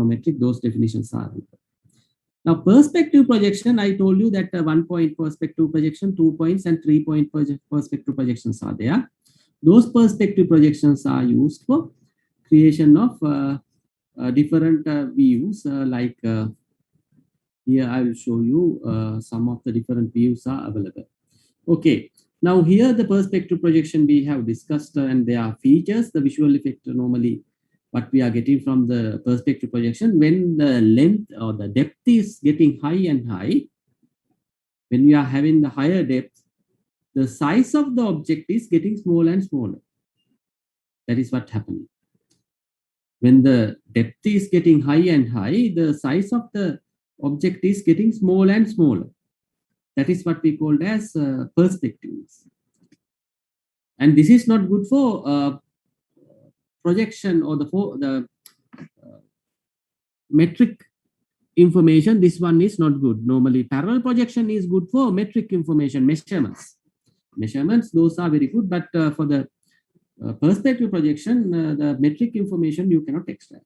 parametric, those definitions are different. Now, perspective projection, I told you that 1-point perspective projection, 2 points, and 3-point perspective projections are there. Those perspective projections are used for creation of different views. Here I will show you some of the different views are available. Okay, now here the perspective projection we have discussed, and there are features, the visual effect normally what we are getting from the perspective projection. When the length or the depth is getting high and high, when we are having the higher depth, the size of the object is getting smaller and smaller. That is what happening. When the depth is getting high and high, the size of the object is getting smaller and smaller. That is what we called as perspectives. And this is not good for projection or the metric information. This one is not good. Normally, parallel projection is good for metric information, measurements. Measurements, those are very good, but for the perspective projection, the metric information you cannot extract.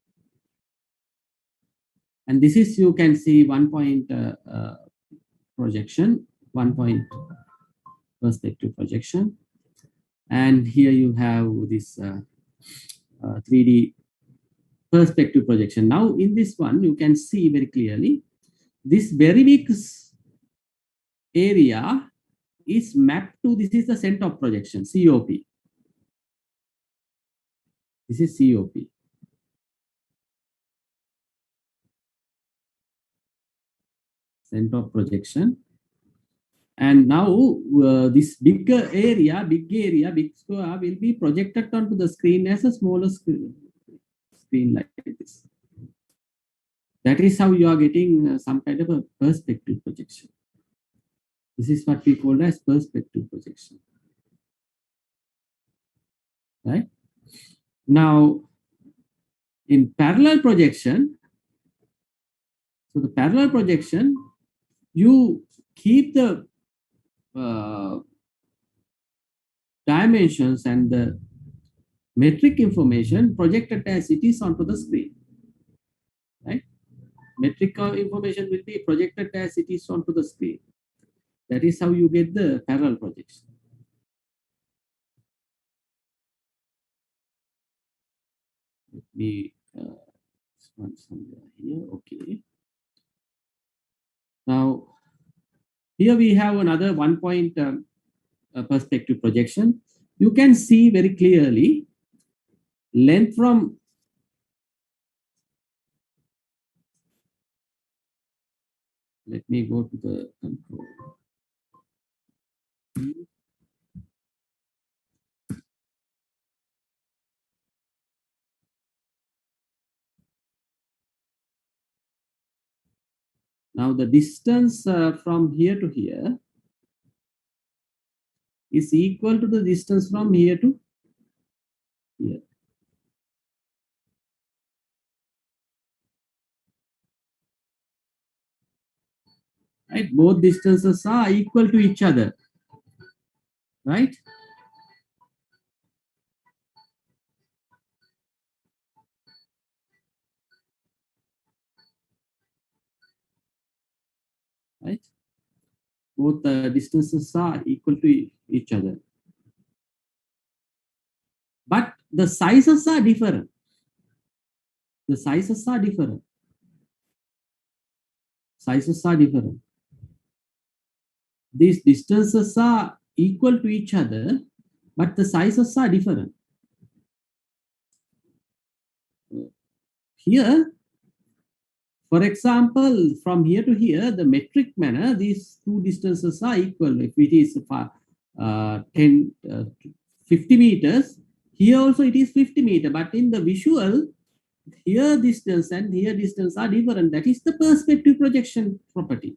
And this is, you can see 1-point projection, 1-point perspective projection. And here you have this 3D perspective projection. Now, in this one, you can see very clearly, this very big area is mapped to, this is the center of projection, COP. This is COP. Center of projection. And now this big area, big square will be projected onto the screen as a smaller screen like this. That is how you are getting some kind of a perspective projection. This is what we call as perspective projection. Right? Now, in parallel projection, so the parallel projection, you keep the dimensions and the metric information projected as it is onto the screen. Right? Metric information will be projected as it is onto the screen. That is how you get the parallel projection. Let me somewhere here. Okay. Now, here we have another 1-point perspective projection. You can see very clearly length from let me go to the control. Now the distance from here to here is equal to the distance from here to here. Right? Both distances are equal to each other. Right? Right? Both distances are equal to each other. But the sizes are different. The sizes are different. Sizes are different. These distances are equal to each other, but the sizes are different. Here, for example, from here to here, the metric manner, these two distances are equal. If it is 50 meters, here also it is 50 meters. But in the visual, here distance and here distance are different. That is the perspective projection property.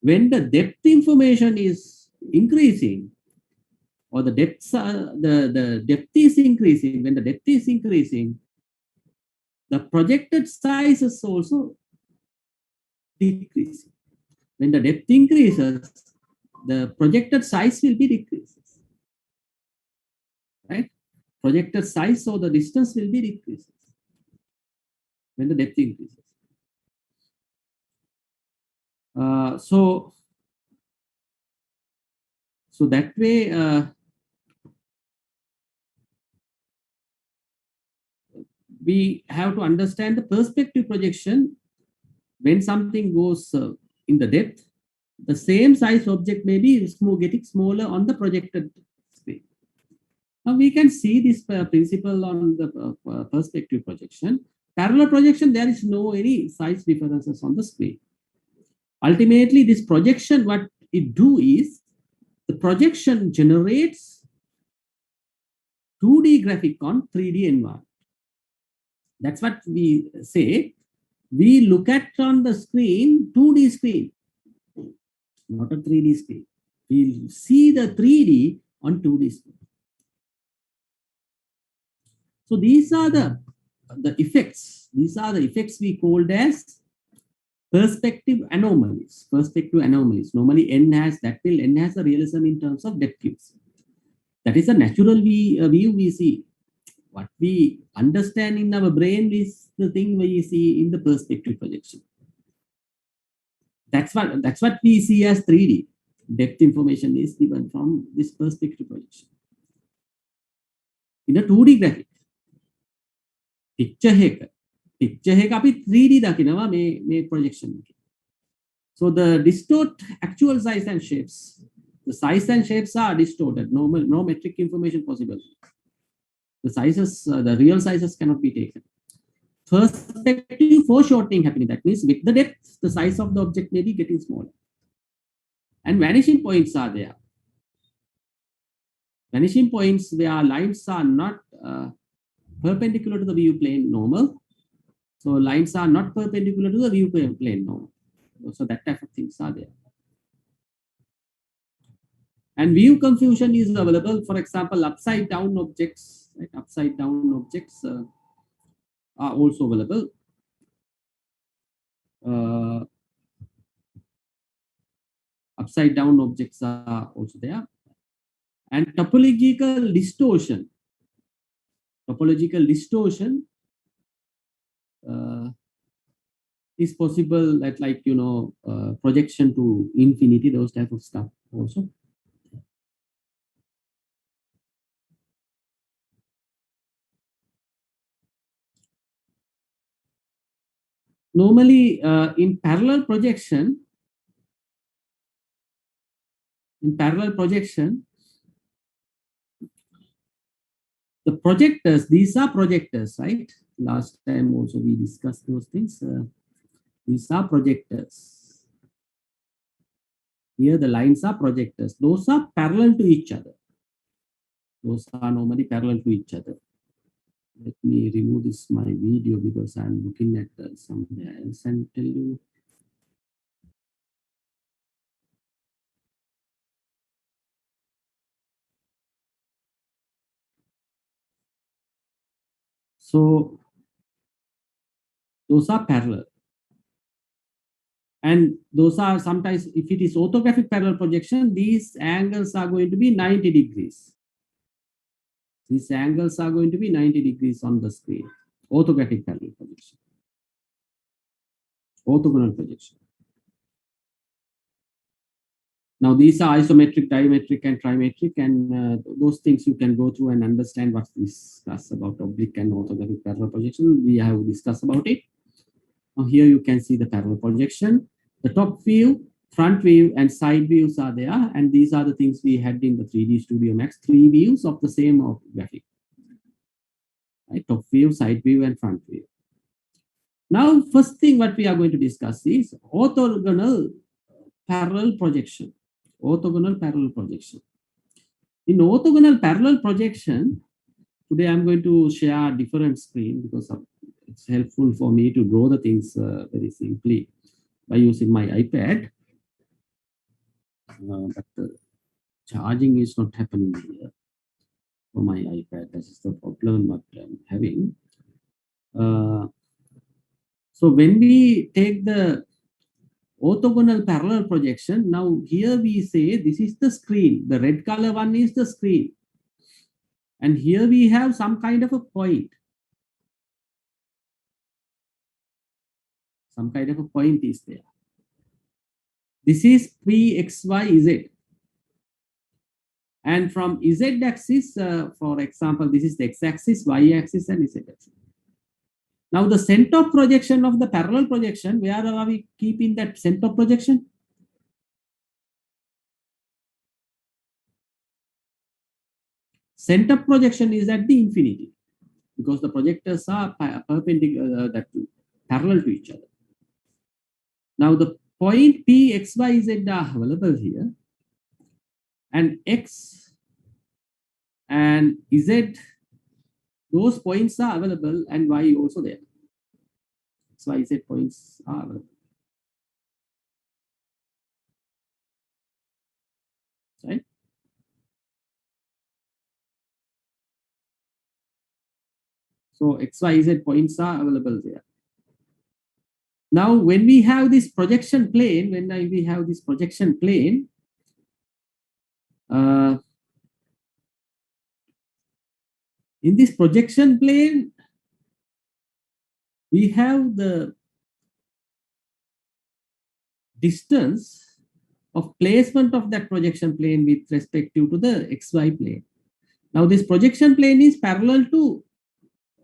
When the depth information is increasing, or the depths are, the depth is increasing, when the depth is increasing, the projected size is also decreasing. When the depth increases, the projected size will be decreases. Right? Projected size or the distance will be decreases when the depth increases. So that way, we have to understand the perspective projection. When something goes in the depth, the same size object may be getting smaller on the projected screen. Now we can see this principle on the perspective projection. Parallel projection, there is no any size differences on the screen. Ultimately, this projection, what it do is, the projection generates 2D graphic on 3D environment. That's what we say. We look at on the screen, 2D screen, not a 3D screen. We see the 3D on 2D screen. So these are the effects. These are the effects we called as perspective anomalies. Perspective anomalies. Normally, N has the realism in terms of depth cubes. That is a natural view we see. What we understand in our brain is the thing we see in the perspective projection. That's what we see as 3D. Depth information is given from this perspective projection. In a 2D graphic, picture එක අපි 3D දකිනවා මේ projection එකේ. So the distort actual size and shapes. The size and shapes are distorted. No metric information possible. The sizes, the real sizes cannot be taken. Perspective foreshortening happening. That means with the depth, the size of the object may be getting smaller. And vanishing points are there. Vanishing points where lines are not perpendicular to the view plane normal. So lines are not perpendicular to the view plane normal. So that type of things are there. And view confusion is available. For example, upside down objects, right? Upside down objects are also available. Upside down objects are also there. And topological distortion. Topological distortion is possible at, like, projection to infinity, those type of stuff also. Normally, in parallel projection, the projectors, these are projectors, right? Last time also we discussed those things. These are projectors. Here the lines are projectors. Those are parallel to each other. Those are normally parallel to each other. Let me remove this my video because I'm looking at somewhere else and tell you. So those are parallel. And those are sometimes, if it is orthographic parallel projection, these angles are going to be 90 degrees. These angles are going to be 90 degrees on the screen. Orthographic parallel projection. Orthogonal projection. Now these are isometric, diametric, and trimetric, and those things you can go through and understand what we discuss about oblique and orthographic parallel projection. We have discussed about it. Now here you can see the parallel projection. The top view, front view, and side views are there, and these are the things we had in the 3D Studio Max. 3 views of the same graphic. Right? Top view, side view, and front view. Now, first thing what we are going to discuss is orthogonal parallel projection. Orthogonal parallel projection. In orthogonal parallel projection, today I'm going to share a different screen because it's helpful for me to draw the things very simply by using my iPad. But the charging is not happening here for my iPad. That is the problem what I'm having. So when we take the orthogonal parallel projection, now here we say this is the screen. The red color one is the screen. And here we have some kind of a point. Some kind of a point is there. This is P, X, Y, Z. And from Z axis, for example, this is the X axis, Y axis, and Z axis. Now the center of projection of the parallel projection, where are we keeping that center of projection? Center projection is at the infinity because the projectors are perpendicular, that parallel to each other. Now the point P, X, Y, Z are available here, and X and Z, those points are available, and Y also there. X, Y, Z points are available. Right? So X, Y, Z points are available there. Now, when we have this projection plane, in this projection plane, we have the distance of placement of that projection plane with respect to the XY plane. Now, this projection plane is parallel to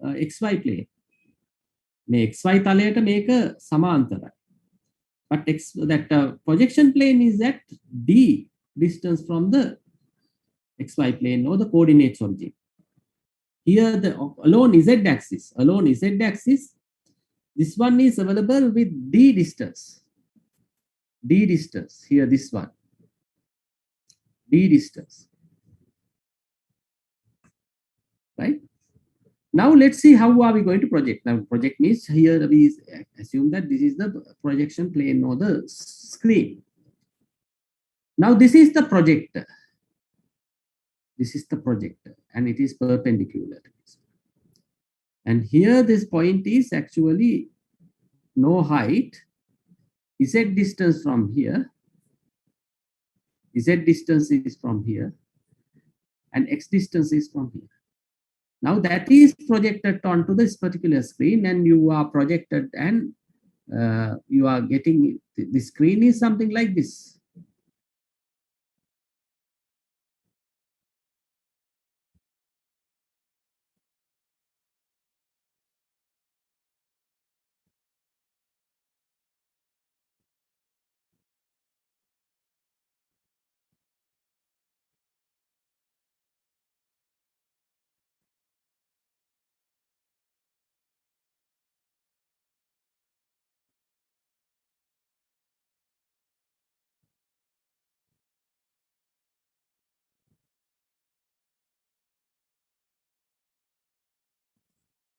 XY plane. මේ XY තලයට මේක සමාන්තරයි. But that projection plane is at D distance from the XY plane or the coordinates origin. Here the alone Z axis, this one is available with D distance. Here this one. D distance. Right? Now let's see how are we going to project. Now project means here we assume that this is the projection plane or the screen. Now this is the projector. And it is perpendicular. And here this point is actually no height. Z distance from here. Z distance is from here. And X distance is from here. Now that is projected onto this particular screen, and you are projected, and you are getting the screen is something like this.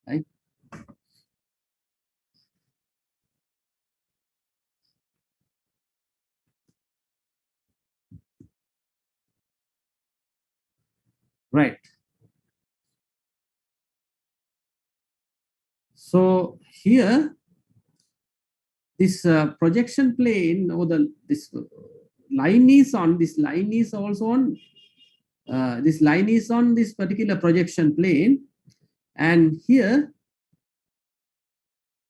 Right? Right. So here, this projection plane or this line is on. This line is also on. This line is on this particular projection plane, and here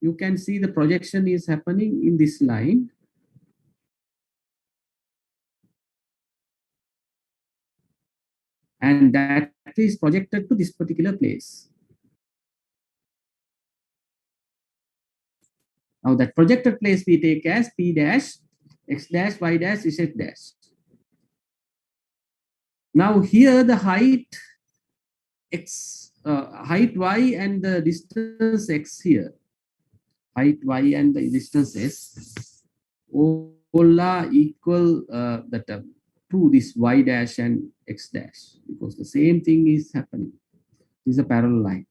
you can see the projection is happening in this line. And that is projected to this particular place. Now that projected place we take as P dash, X dash, Y dash, Z dash. Now here the height X, height Y and the distance X here. Height Y and the distance S all are equal to this Y dash and X dash, because the same thing is happening. This is a parallel line.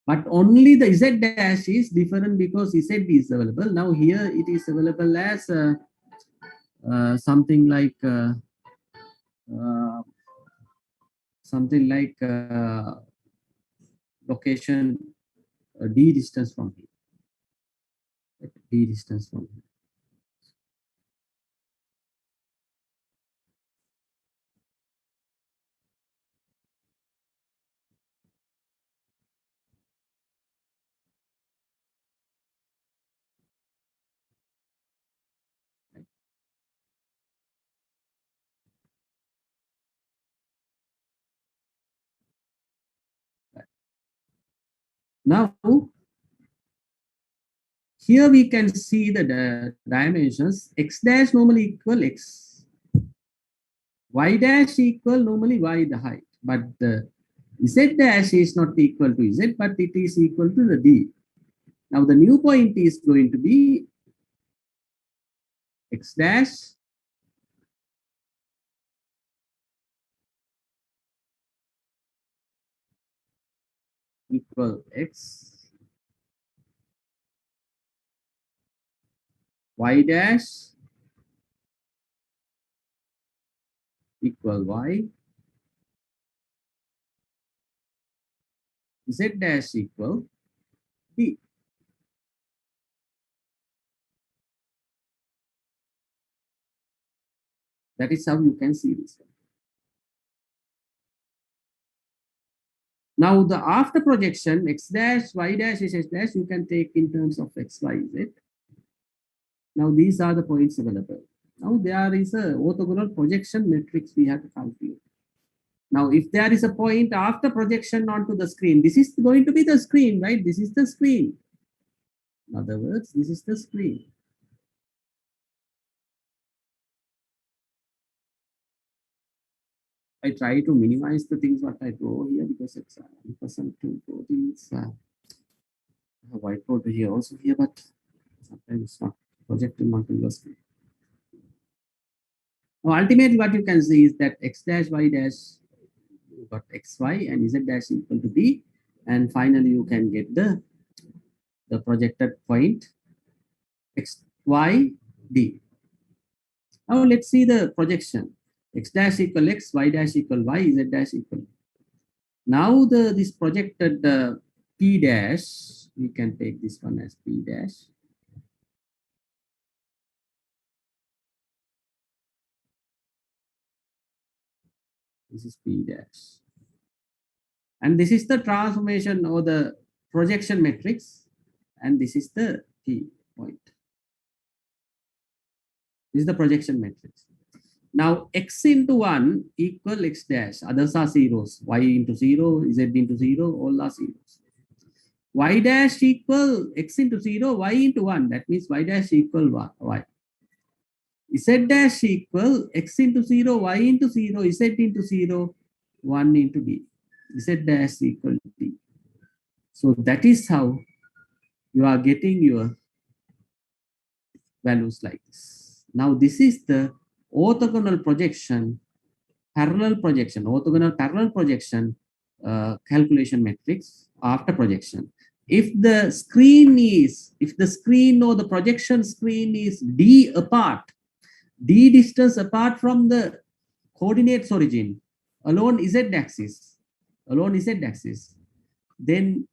But only the Z dash is different because Z is available. Now here it is available as something like location D distance from here. D distance from here. Now, here we can see the dimensions. X dash normally equal x. Y dash equal normally y the height. But the z dash is not equal to z, but it is equal to the d. Now the new point is going to be x dash equal x, y dash equal y, z dash equal d. That is how you can see this. Now the after projection, x dash, y dash, z dash, you can take in terms of x, y, z. Now these are the points available. Now there is a orthogonal projection matrix we have to calculate. Now if there is a point after projection onto the screen, this is going to be the screen, right? This is the screen. In other words, this is the screen. I try to minimize the things what I draw here because it's 1% to 14. I have whiteboard here also here, but sometimes it's not projecting onto the screen. Now, ultimately, what you can see is that x dash, y dash, you got xy and z dash equal to d, and finally you can get the projected point x, y, d. Now let's see the projection. X dash equal x, y dash equal y, z dash equal. Now this projected p dash, we can take this one as p dash. This is p dash. And this is the transformation or the projection matrix. And this is the p point. This is the projection matrix. Now x into 1 equal x dash. Others are zeros. Y into 0, z into 0, all are zeros. Y dash equal x into 0, y into 1. That means y dash equal y. Z dash equal x into 0, y into 0, z into 0, 1 into d. Z dash equal d. So that is how you are getting your values like this. Now this is the orthogonal projection, parallel projection, orthogonal parallel projection calculation matrix after projection. If the screen or the projection screen is d apart, d distance apart from the coordinates origin along z axis, then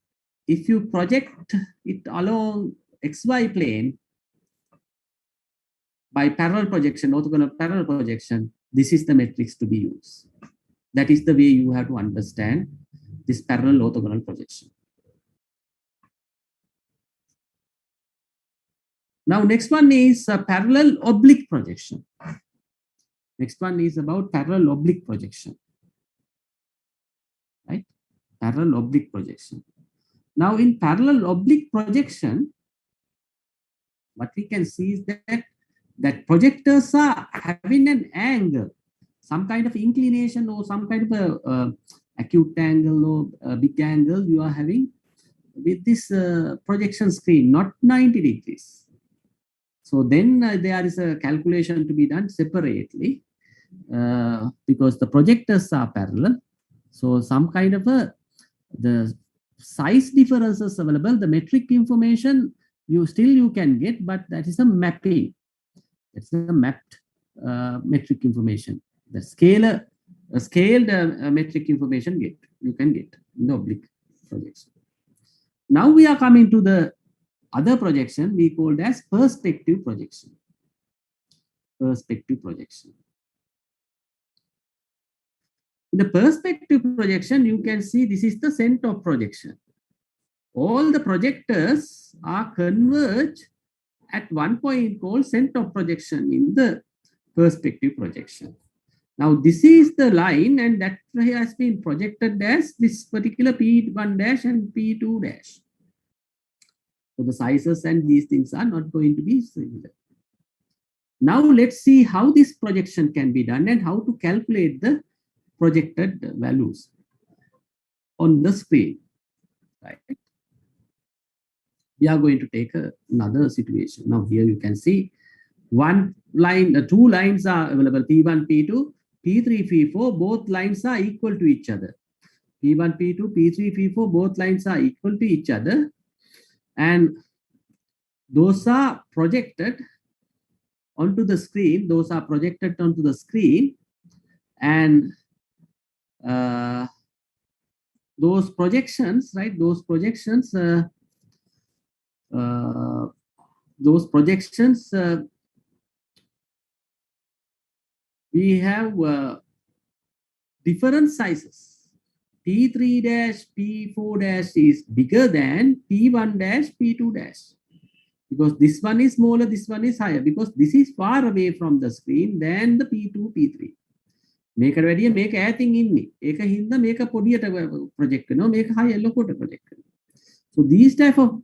if you project it along xy plane by parallel projection, orthogonal parallel projection, this is the matrix to be used. That is the way you have to understand this parallel orthogonal projection. Now, next one is a parallel oblique projection. Next one is about parallel oblique projection. Right? Parallel oblique projection. Now, in parallel oblique projection, what we can see is that projectors are having an angle, some kind of inclination or some kind of a acute angle or a big angle you are having with this projection screen, not 90 degrees. So then there is a calculation to be done separately because the projectors are parallel. So some kind of the size differences available, the metric information you can get, but that is a mapping. It's a mapped metric information. The scaled metric information you can get in the oblique projection. Now we are coming to the other projection we called as perspective projection. Perspective projection. In the perspective projection, you can see this is the center of projection. All the projectors are converged at one point called center of projection in the perspective projection. Now this is the line, and that has been projected as this particular P1 dash and P2 dash. So the sizes and these things are not going to be similar. Now let's see how this projection can be done and how to calculate the projected values on the screen. Right. We are going to take another situation. Now here you can see one line, the two lines are available, P1, P2, P3, P4, both lines are equal to each other. P1, P2, P3, P4, both lines are equal to each other. And those are projected onto the screen. Those are projected onto the screen. And those projections, right? Those projections, we have different sizes. P3 dash, P4 dash is bigger than P1 dash, P2 dash. Because this one is smaller, this one is higher. Because this is far away from the screen than the P2, P3. Make a ready, make a thing in me. Make a hinda, make a podiata project, no, make a high yellow project. So these type of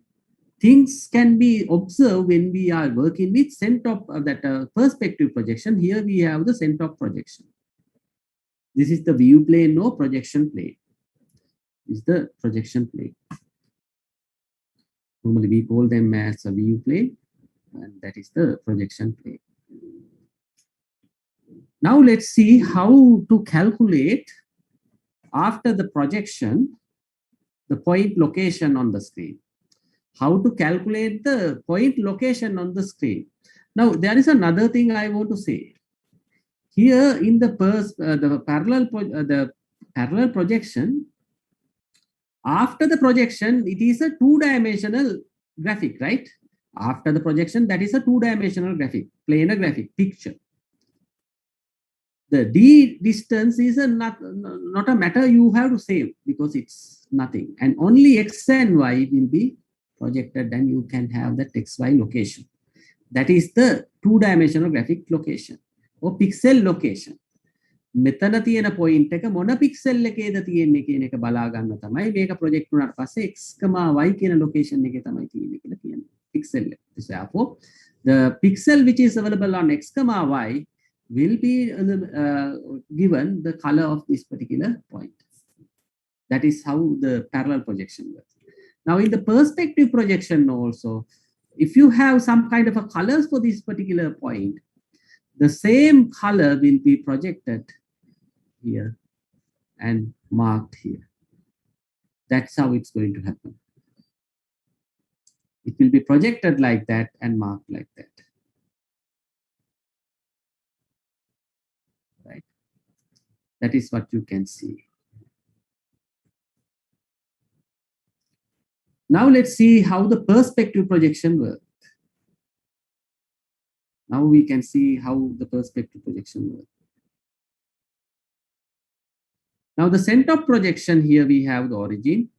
things can be observed when we are working with center of that perspective projection. Here we have the center of projection. This is the view plane, no projection plane. This is the projection plane. Normally we call them as a view plane, and that is the projection plane. Now let's see how to calculate after the projection, the point location on the screen. How to calculate the point location on the screen. Now there is another thing I want to say. Here in the parallel projection, after the projection, it is a two-dimensional graphic, right? After the projection, that is a two-dimensional graphic, planar graphic, picture. The D distance is not a matter you have to save because it's nothing. And only X and Y will be projected, and you can have that XY location. That is the two-dimensional graphic location or pixel location. මෙතන තියෙන point එක මොන pixel එකේද තියෙන්නේ කියන එක බලා ගන්න තමයි මේක project වුණාට පස්සේ x, y කියන location එකේ තමයි තියෙන්නේ කියලා කියන්නේ pixel එක. Therefore, the pixel which is available on x, y will be given the color of this particular point. That is how the parallel projection works. Now in the perspective projection also, if you have some kind of a colors for this particular point, the same color will be projected here and marked here. That's how it's going to happen. It will be projected like that and marked like that. Right? That is what you can see. Now let's see how the perspective projection works. Now we can see how the perspective projection works. Now the center of projection, here we have the origin.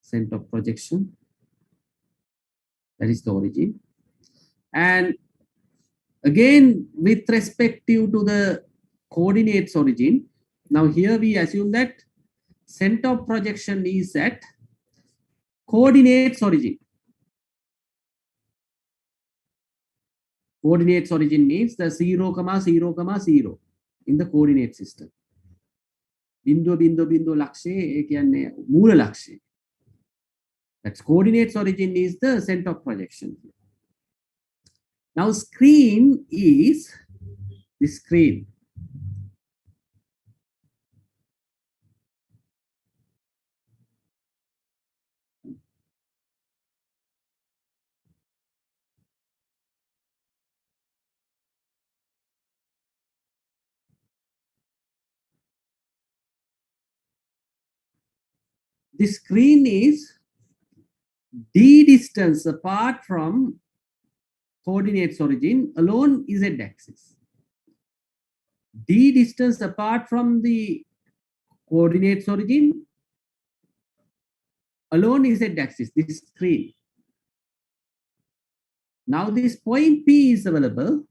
Center of projection. That is the origin. And again, with respect to the coordinates origin, now here we assume that center of projection is at coordinates origin. Coordinates origin means the 0, 0, 0 in the coordinate system. Bindu, bindu, bindu lakshe, ekyanne moola lakshe. That's coordinates origin is the center of projection. Now screen is the screen. The screen is d distance apart from coordinates origin alone is z axis. D distance apart from the coordinates origin alone is z axis. This screen. Now this point P is available.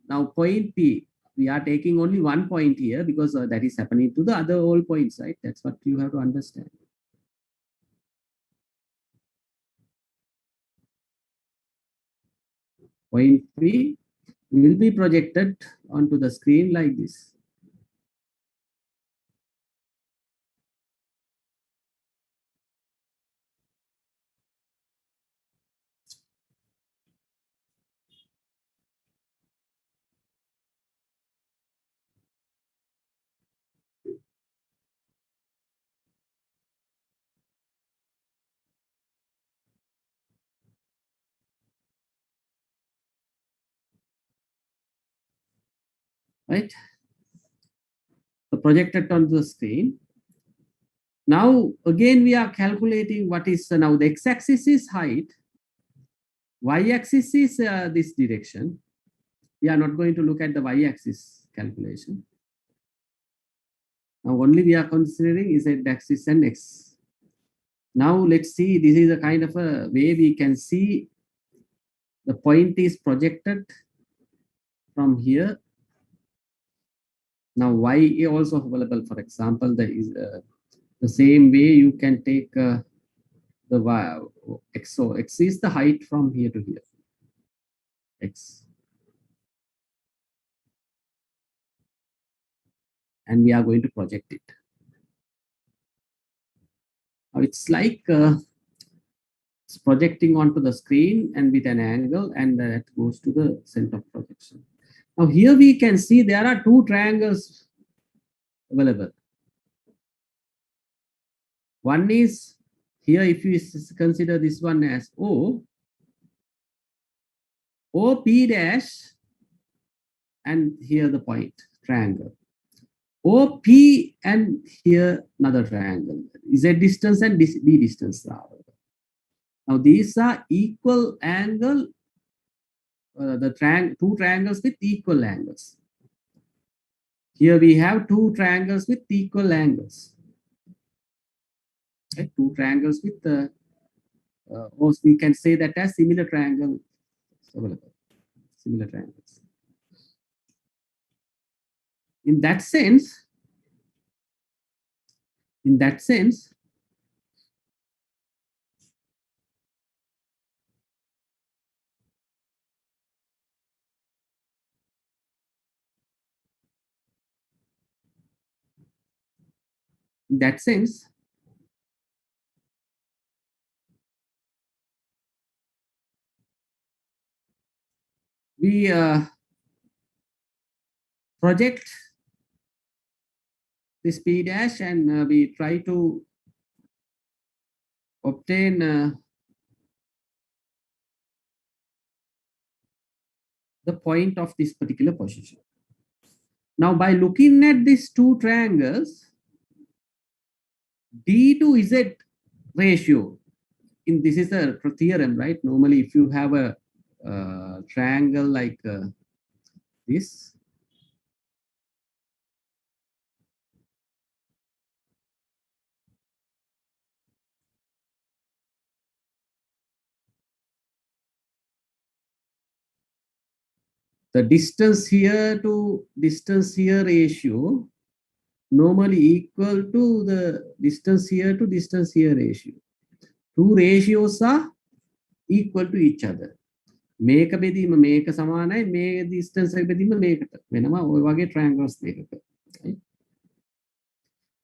Now point P, we are taking only one point here because that is happening to the other all points, right? That's what you have to understand. Point P will be projected onto the screen like this. Right? So projected onto the screen. Now, again, we are calculating what is now the x-axis is height, y-axis is this direction. We are not going to look at the y-axis calculation. Now, only we are considering z-axis and x. Now, let's see, this is a kind of a way we can see the point is projected from here. Now, y is also available. For example, there is the same way you can take the y, x. So x is the height from here to here. X. And we are going to project it. Now it's like it's projecting onto the screen and with an angle, and that goes to the center of projection. Now here we can see there are two triangles available. One is here, if you consider this one as O, OP dash, and here the point, triangle. OP and here another triangle. Z distance and D distance. Now these are equal angle, two triangles with equal angles. Here we have two triangles with equal angles. Okay, two triangles with or we can say that as similar triangle available. Similar triangles. In that sense, we project this P dash and we try to obtain the point of this particular position. Now, by looking at these two triangles, D to Z ratio, this is a theorem, right? Normally, if you have a triangle like this, the distance here to distance here ratio normally equal to the distance here to distance here ratio. Two ratios are equal to each other. මේක බෙදීම මේක සමානයි, මේ distance එක බෙදීම මේකට වෙනවා. ඔය වගේ triangles දෙකක.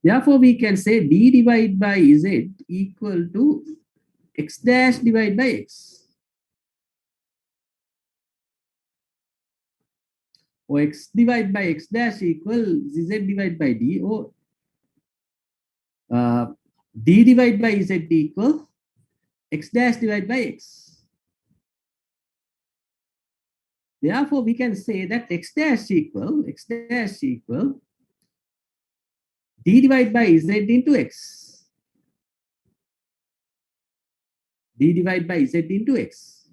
Therefore, we can say D divided by Z equal to X dash divided by X. Or X divided by X dash equal Z divided by D, or D divided by Z equal X dash divided by X. Therefore, we can say that X dash equal D divided by Z into X. D divided by Z into X.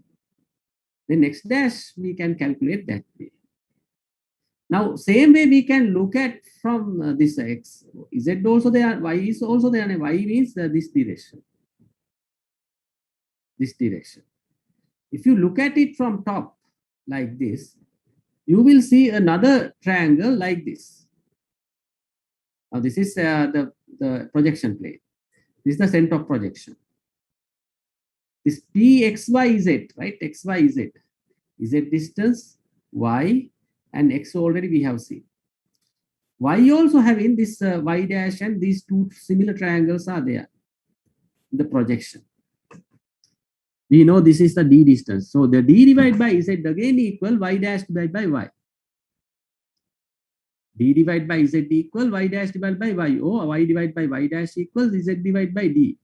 Then X dash we can calculate that way. Now, same way we can look at from this X. Z also there, Y is also there, and Y means this direction. this direction. If you look at it from top like this, you will see another triangle like this. Now this is the projection plane. This is the center of projection. This P, X, Y, Z, right? X, Y, Z. Z distance, Y, and X already we have seen. Y also having this Y dash, and these two similar triangles are there in the projection. We know this is the D distance. So the D divided by Z again equal Y dash divided by Y. D divided by Z equal Y dash divided by Y. Or Y divided by Y dash equals Z divided by D.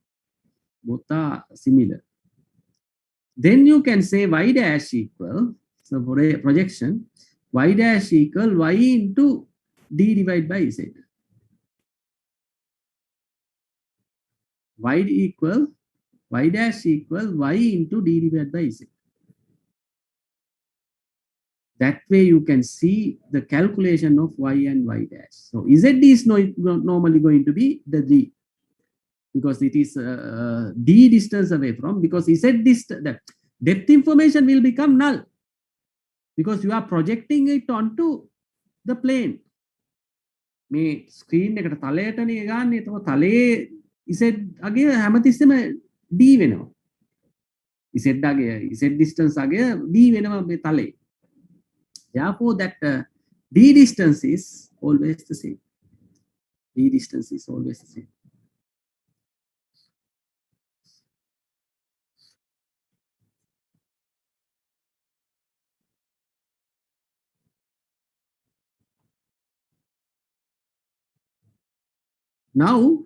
Both are similar. Then you can say Y dash equal, so for a projection, Y dash equal Y into D divided by Z. Y dash equal Y into D divided by Z. That way you can see the calculation of Y and Y dash. So Z is normally going to be the D, because it is D distance away from, because Z distance, the depth information will become null, because you are projecting it onto the plane. මේ screen එකට තලයටනේ ගන්න. එතකොට තලයේ Z අගය හැමතිස්සෙම D වෙනවා. Z අගය, Z distance අගය D වෙනවා මේ තලයේ. Therefore that D distance is always the same. D distance is always the same. Now,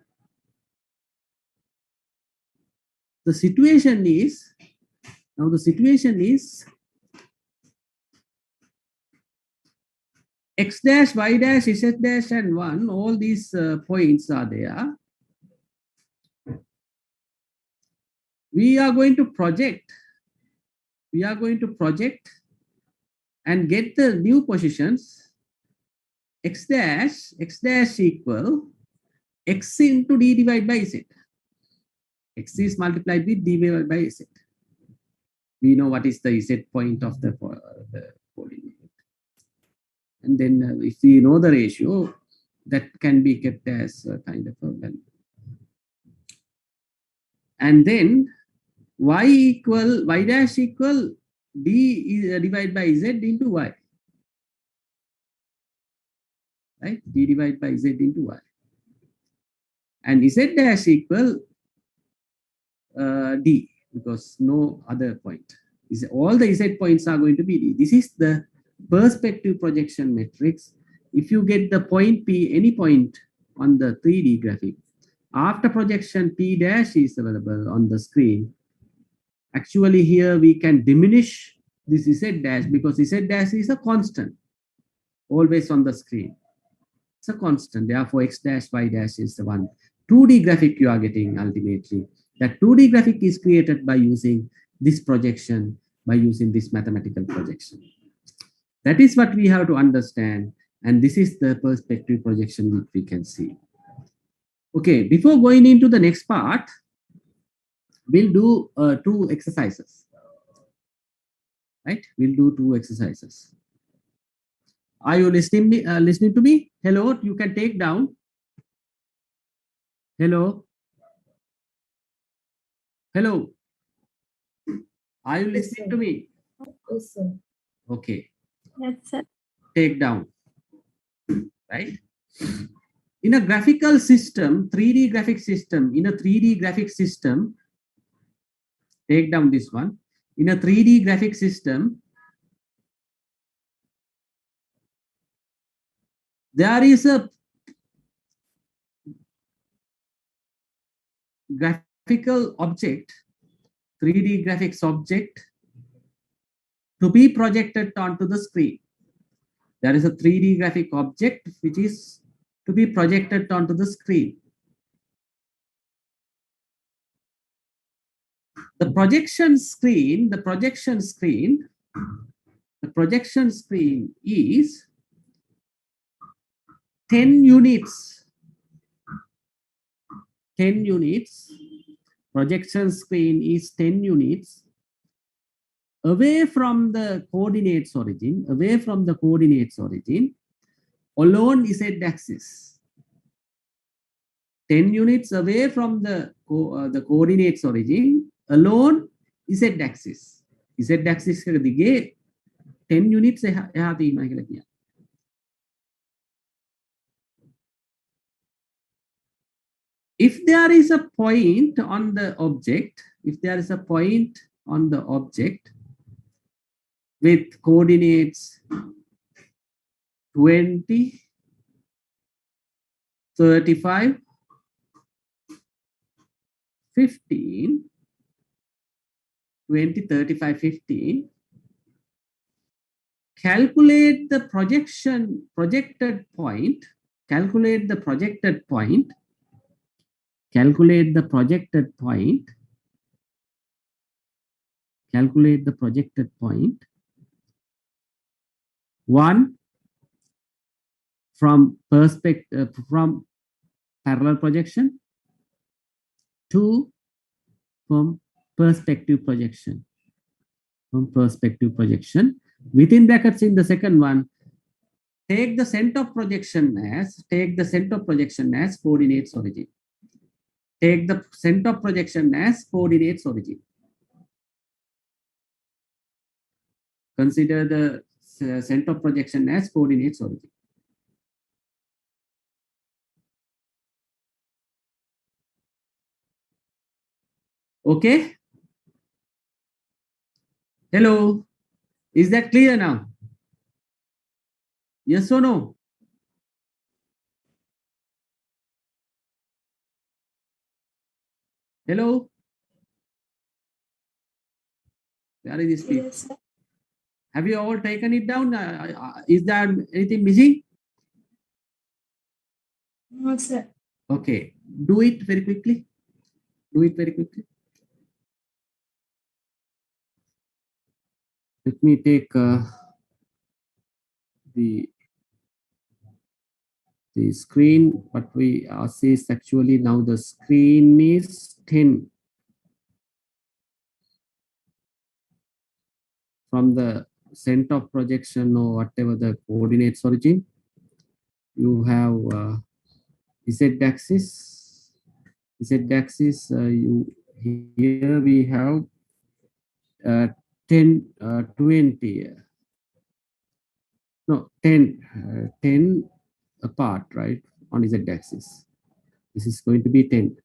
the situation is X dash, Y dash, Z dash, and 1, all these points are there. We are going to project and get the new positions. X dash equal X into D divided by Z. X is multiplied with D divided by Z. We know what is the Z point of the polynomial. And then if we know the ratio, that can be kept as a kind of a value. And then Y dash equal D divided by Z into Y. Right? D divided by Z into Y. And Z dash equal D, because no other point. All the Z points are going to be D. This is the perspective projection matrix. If you get the point P, any point on the 3D graphic, after projection P dash is available on the screen. Actually here we can diminish this Z dash, because Z dash is a constant, always on the screen. It's a constant, therefore X dash, Y dash is the one. 2D graphic you are getting ultimately. That 2D graphic is created by using this projection, by using this mathematical projection. That is what we have to understand, and this is the perspective projection which we can see. Okay, before going into the next part, we'll do 2 exercises. Right? We'll do 2 exercises. Are you listening to me? Hello, you can take down. Hello. Hello. Are you listening to me? Yes, sir. Okay. Yes, sir. Take down. Right? In a graphical system, 3D graphic system, in a 3D graphic system, take down this one. In a 3D graphic system, there is a graphical object, 3D graphics object, to be projected onto the screen. There is a 3D graphic object which is to be projected onto the screen. The projection screen is 10 units projection screen is 10 units away from the coordinates origin, along z-axis. 10 units away from the coordinates origin, along z-axis. Z-axis එක දිගේ 10 units එහා තියෙනවා කියලා කියනවා. If there is a point on the object, with coordinates 20, 35, 15, 20, 35, 15, calculate the projected point, one from parallel projection, two from perspective projection. Within brackets in the second one, take the center of projection as coordinates origin. Consider the center of projection as coordinates origin. Okay? Hello? Is that clear now? Yes or no? Hello? Where is this? Yes, sir. Have you all taken it down? Is there anything missing? No, sir. Okay. Do it very quickly. Let me take the screen. What we see is actually now the screen is 10. From the center of projection or whatever the coordinates origin, you have z-axis. Here we have 10, 20. No, 10 apart, right, on z-axis. This is going to be 10.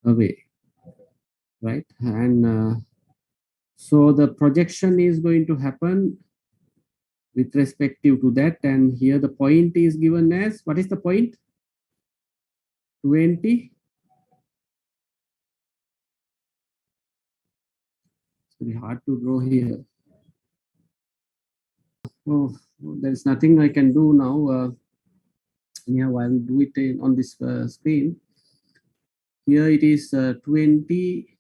Away, right? And so the projection is going to happen with respect to that, and here the point is given as, what is the point? 20. It's very hard to draw here. Oh, there is nothing I can do now. Anyhow, I will do it on this screen. Here it is 20.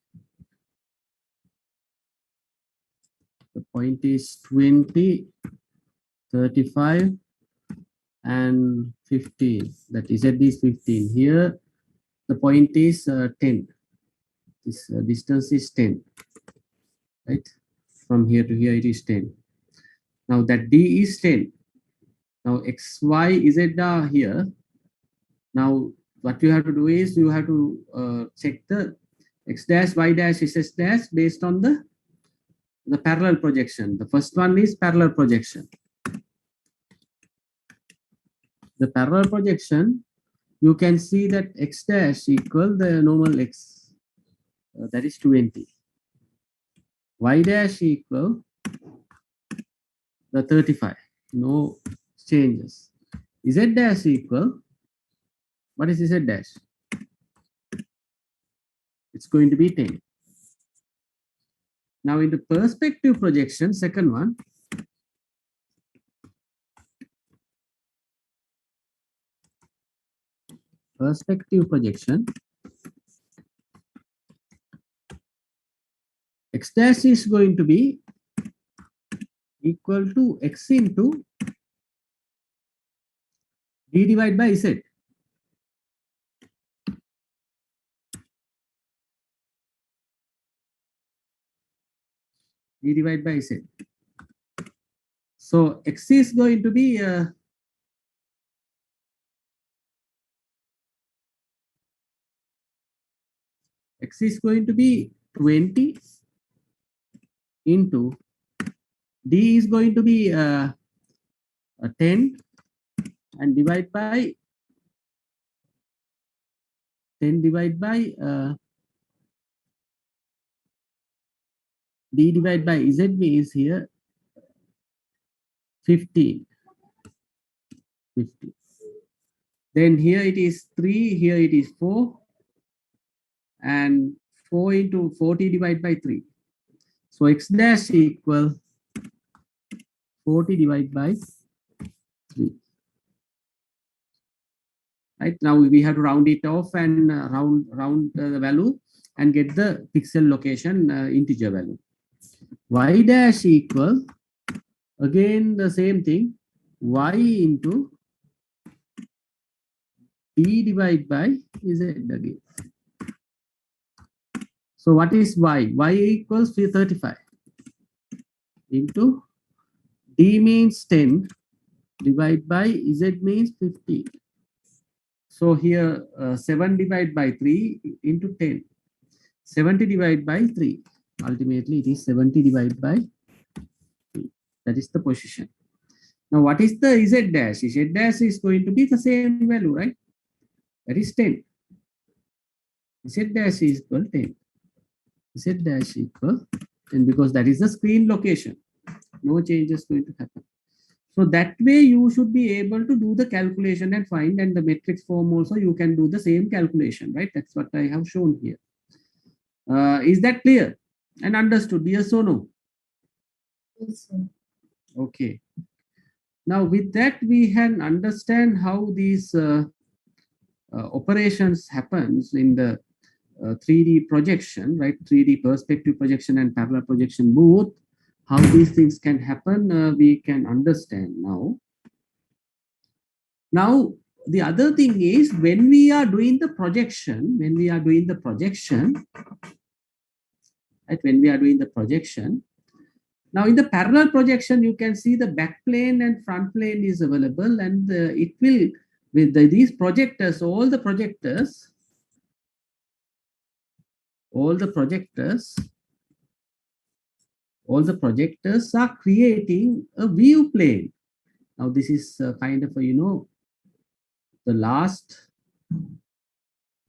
The point is 20, 35, and 15. That is at least 15. Here the point is 10. This distance is 10. Right? From here to here it is 10. Now that D is 10. Now X, Y, Z are here. Now what you have to do is you have to check the X dash, Y dash, Z dash based on the parallel projection. The first one is parallel projection. The parallel projection, you can see that X dash equal the normal X, that is 20. Y dash equal the 35, no changes. Z dash equal, what is Z dash? It's going to be 10. Now in the perspective projection, second one, perspective projection, x dash is going to be equal to x into d divided by z. D divided by z. So x is going to be x is going to be 20 into d is going to be 10 and divide by 10 divided by d divided by z is here 15. 50. Then here it is 3, here it is 4, and 4 into 40 divided by 3. So x dash equal 40 divided by 3. Right, now we have to round it off and round the value and get the pixel location integer value. Y dash equal, again the same thing, y into d divided by z again. So what is y? Y equals 35 into d means 10 divided by z means 15. So here 7 divided by 3 into 10. 70 divided by 3. Ultimately it is 70 divided by 3. That is the position. Now what is the z dash? Z dash is going to be the same value, right? That is 10. Z dash is equal 10. Z dash equal 10 because that is the screen location. No change is going to happen. So that way you should be able to do the calculation and find, and the matrix form also you can do the same calculation, right? That's what I have shown here. Is that clear and understood? Yes or no? Yes, sir. Okay. Now with that we can understand how these operations happens in the 3D projection, right? 3D perspective projection and parallel projection both. How these things can happen, we can understand now. Now, the other thing is when we are doing the projection, right? When we are doing the projection, now in the parallel projection, you can see the back plane and front plane is available, and it will, with these projectors, all the projectors are creating a view plane. Now this is kind of a, the last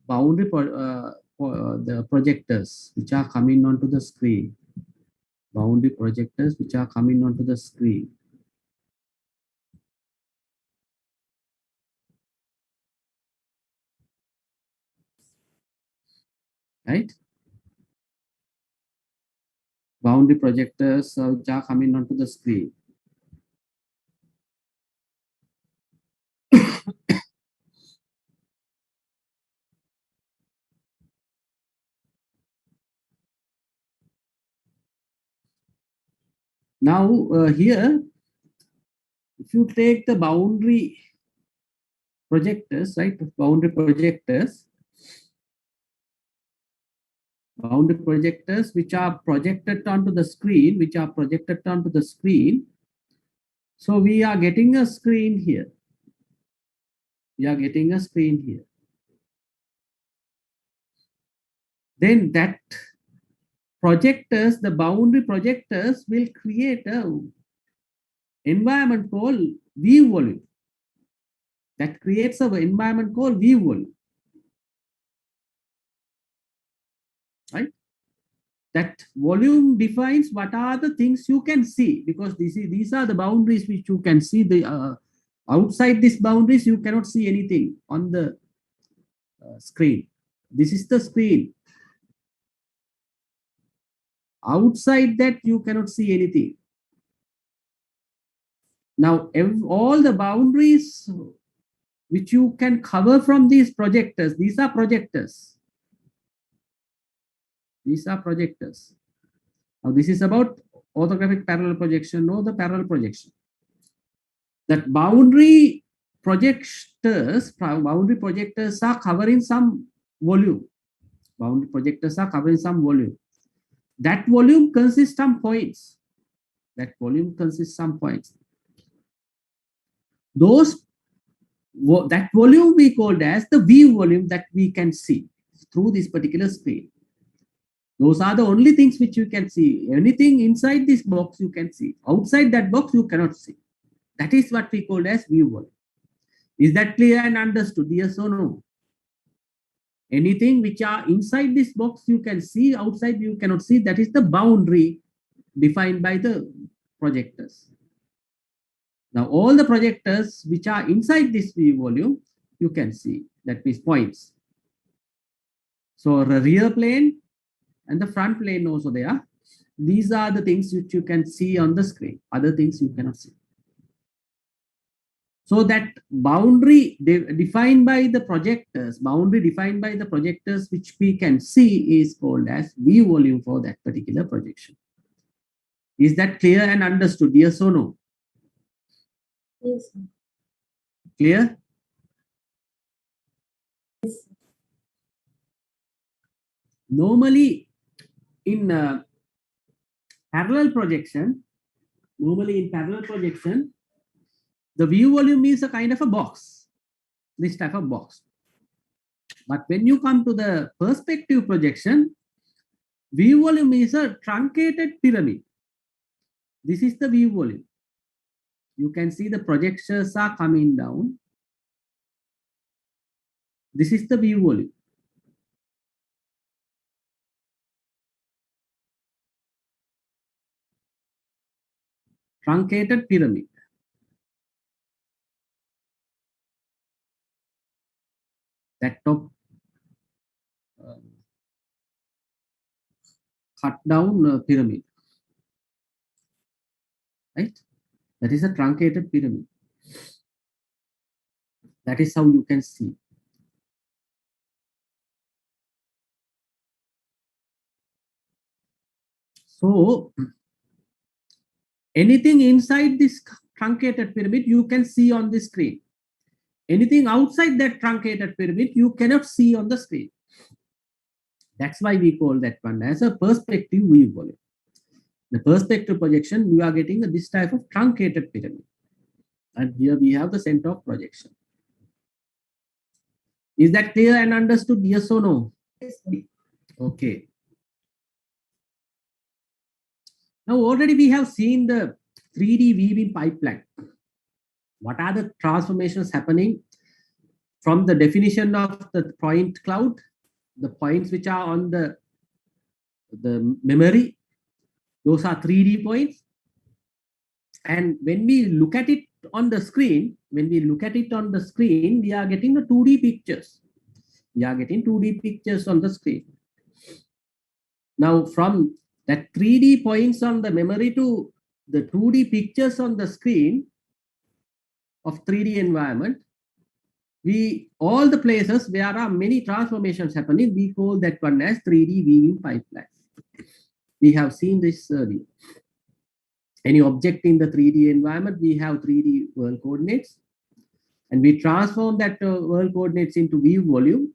boundary the projectors which are coming onto the screen. Boundary projectors which are coming onto the screen. Right? Boundary projectors which are coming onto the screen. Now here, if you take the boundary projectors, right? Boundary projectors which are projected onto the screen, So we are getting a screen here. Then that projectors, the boundary projectors will create a environment called view volume. That creates an environment called view volume. Right? That volume defines what are the things you can see, because these are the boundaries which you can see. The outside these boundaries you cannot see anything on the screen. This is the screen. Outside that you cannot see anything. Now all the boundaries which you can cover from these projectors. These are projectors. These are projectors. Now this is about orthographic parallel projection or the parallel projection. That boundary projectors are covering some volume. Boundary projectors are covering some volume. That volume consists some points. That volume consists some points. That volume we called as the view volume that we can see through this particular screen. Those are the only things which you can see. Anything inside this box you can see. Outside that box you cannot see. That is what we call as view volume. Is that clear and understood? Yes or no? Anything which are inside this box you can see, outside you cannot see. That is the boundary defined by the projectors. Now all the projectors which are inside this view volume you can see. That means points. So the rear plane and the front plane also there. These are the things which you can see on the screen. Other things you cannot see. So that boundary defined by the projectors, which we can see is called as view volume for that particular projection. Is that clear and understood? Yes or no? Yes. Clear? Yes. Normally in parallel projection, the view volume is a kind of a box, this type of box. But when you come to the perspective projection, view volume is a truncated pyramid. This is the view volume. You can see the projections are coming down. This is the view volume. Truncated pyramid. That top cut down pyramid, right? That is a truncated pyramid. That is how you can see. So anything inside this truncated pyramid you can see on the screen. Anything outside that truncated pyramid you cannot see on the screen. That's why we call that one as a perspective view volume. The perspective projection, we are getting this type of truncated pyramid. And here we have the center of projection. Is that clear and understood? Yes or no? Yes. Okay. Now already we have seen the 3D weaving pipeline. What are the transformations happening from the definition of the point cloud, the points which are on the memory, those are 3D points. And when we look at it on the screen, we are getting the 2D pictures. We are getting 2D pictures on the screen. Now from that 3D points on the memory to the 2D pictures on the screen of 3D environment, all the places where are many transformations happening, we call that one as 3D weaving pipeline. We have seen this earlier. Any object in the 3D environment, we have 3D world coordinates, and we transform that world coordinates into view volume.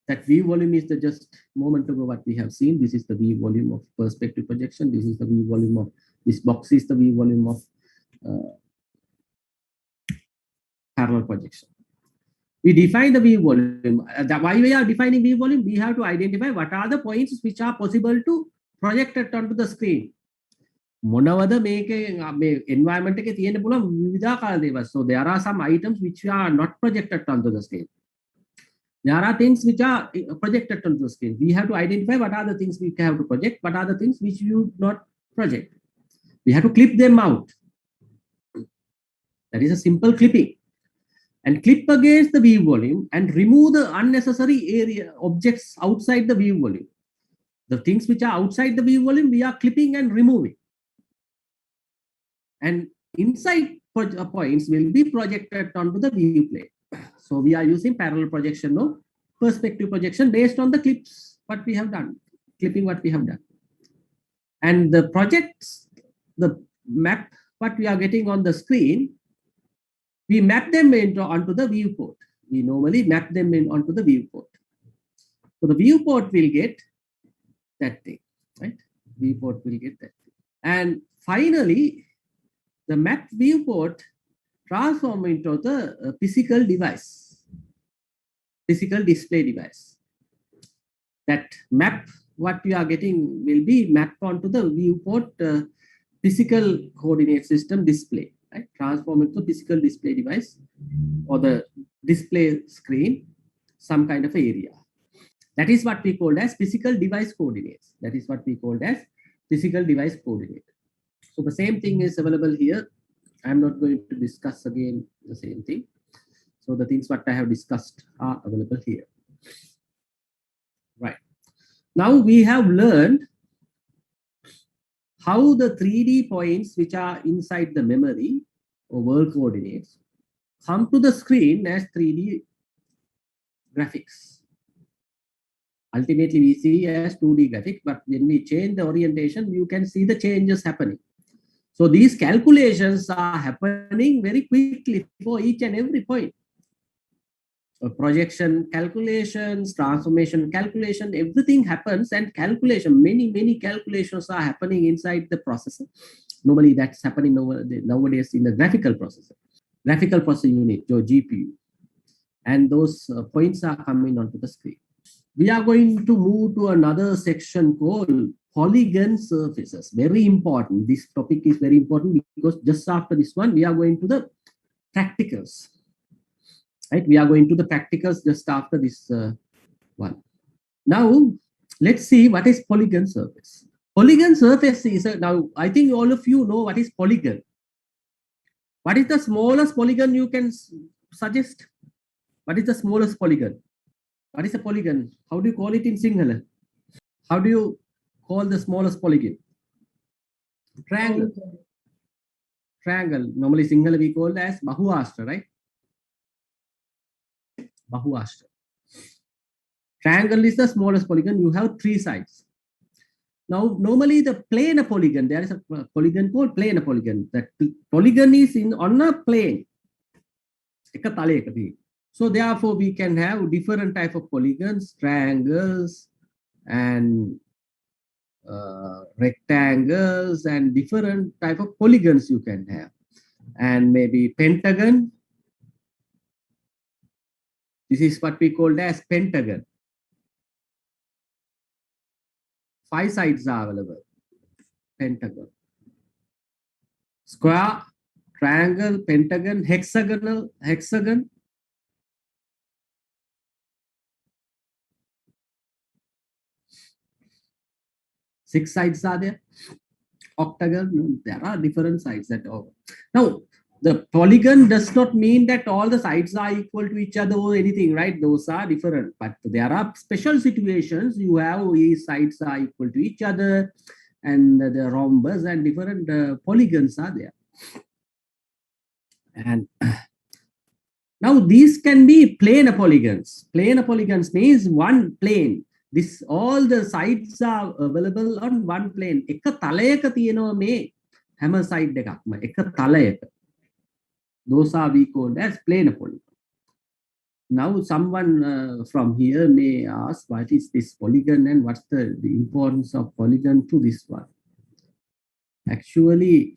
That view volume is the just moment ago what we have seen. This is the view volume of perspective projection. This is the view volume of this box is the view volume of parallel projection. We define the view volume. Why we are defining view volume? We have to identify what are the points which are possible to project it onto the screen. මොනවද මේක environment එකේ තියෙන්න පුළුවන් විවිධාකාර දේවල්. So there are some items which are not projected onto the screen. There are things which are projected onto the screen. We have to identify what are the things we have to project, what are the things which you not project. We have to clip them out. That is a simple clipping. And clip against the view volume and remove the unnecessary objects outside the view volume. The things which are outside the view volume, we are clipping and removing. And inside points will be projected onto the view plane. So we are using parallel projection or perspective projection based on the clips what we have done, clipping what we have done. And the projects, the map what we are getting on the screen, we map them onto the viewport. We normally map them onto the viewport. So the viewport will get that thing, right? Viewport will get that thing. And finally, the map viewport transform into the physical device, physical display device. That map, what we are getting will be mapped onto the viewport physical coordinate system display, right? Transform into physical display device or the display screen, some kind of area. That is what we called as physical device coordinates. That is what we called as physical device coordinate. So the same thing is available here. I'm not going to discuss again the same thing. So the things what I have discussed are available here. Right. Now we have learned how the 3D points which are inside the memory or world coordinates come to the screen as 3D graphics. Ultimately, we see as 2D graphic, but when we change the orientation, you can see the changes happening. So these calculations are happening very quickly for each and every point. Projection calculations, transformation calculation, everything happens, and calculation, many calculations are happening inside the processor. Normally that's happening nowadays in the graphical processor, graphical processing unit, your GPU. And those points are coming onto the screen. We are going to move to another section called Polygon Surfaces. Very important. This topic is very important because just after this one, we are going to the practicals. Right? We are going to the practicals just after this one. Now, let's see what is polygon surface. Polygon surface is, now I think all of you know what is polygon. What is the smallest polygon you can suggest? What is the smallest polygon? What is a polygon? How do you call it in Sinhala? How do you call the smallest polygon? Triangle. Triangle. Normally Sinhala we call as Bahuashtra, right? Bahuashtra. Triangle is the smallest polygon. You have 3 sides. Now, normally the planar polygon, there is a polygon called planar polygon. That polygon is on a plane. So therefore, we can have different type of polygons, triangles, and rectangles, and different type of polygons you can have. And maybe pentagon. This is what we call as pentagon. 5 sides are available. Pentagon. Square, triangle, pentagon, hexagonal, hexagon. Six sides are there. Octagon, there are different sides at all. Now, the polygon does not mean that all the sides are equal to each other or anything, right? Those are different, but there are special situations. You have these sides are equal to each other, and the rhombus and different polygons are there. And now these can be planar polygons. Planar polygons means one plane. This all the sides are available on one plane. එක තලයක තියෙනවා මේ හැම side එකක්ම එක තලයක. Those are we called as planar polygon. Now someone from here may ask, what is this polygon and what's the importance of polygon to this one? Actually,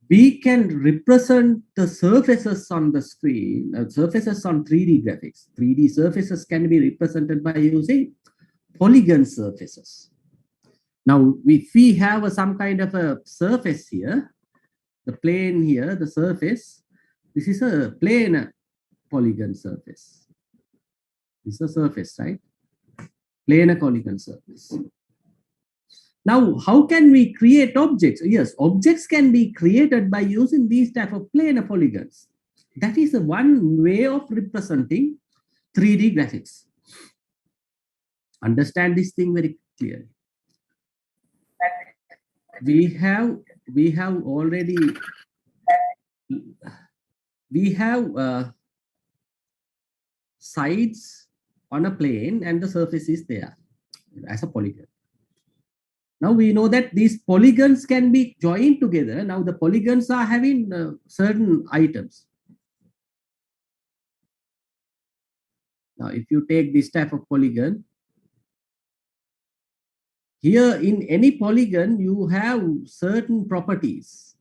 we can represent the surfaces on the screen, surfaces on 3D graphics. 3D surfaces can be represented by using polygon surfaces. Now, if we have some kind of a surface here, the plane here, the surface, this is a planar polygon surface. This is a surface, right? Planar polygon surface. Now, how can we create objects? Yes, objects can be created by using these type of planar polygons. That is one way of representing 3D graphics. Understand this thing very clearly. We have we have already, we have sides on a plane and the surface is there as a polygon. Now we know that these polygons can be joined together. Now the polygons are having certain items. Now if you take this type of polygon, here in any polygon you have certain properties.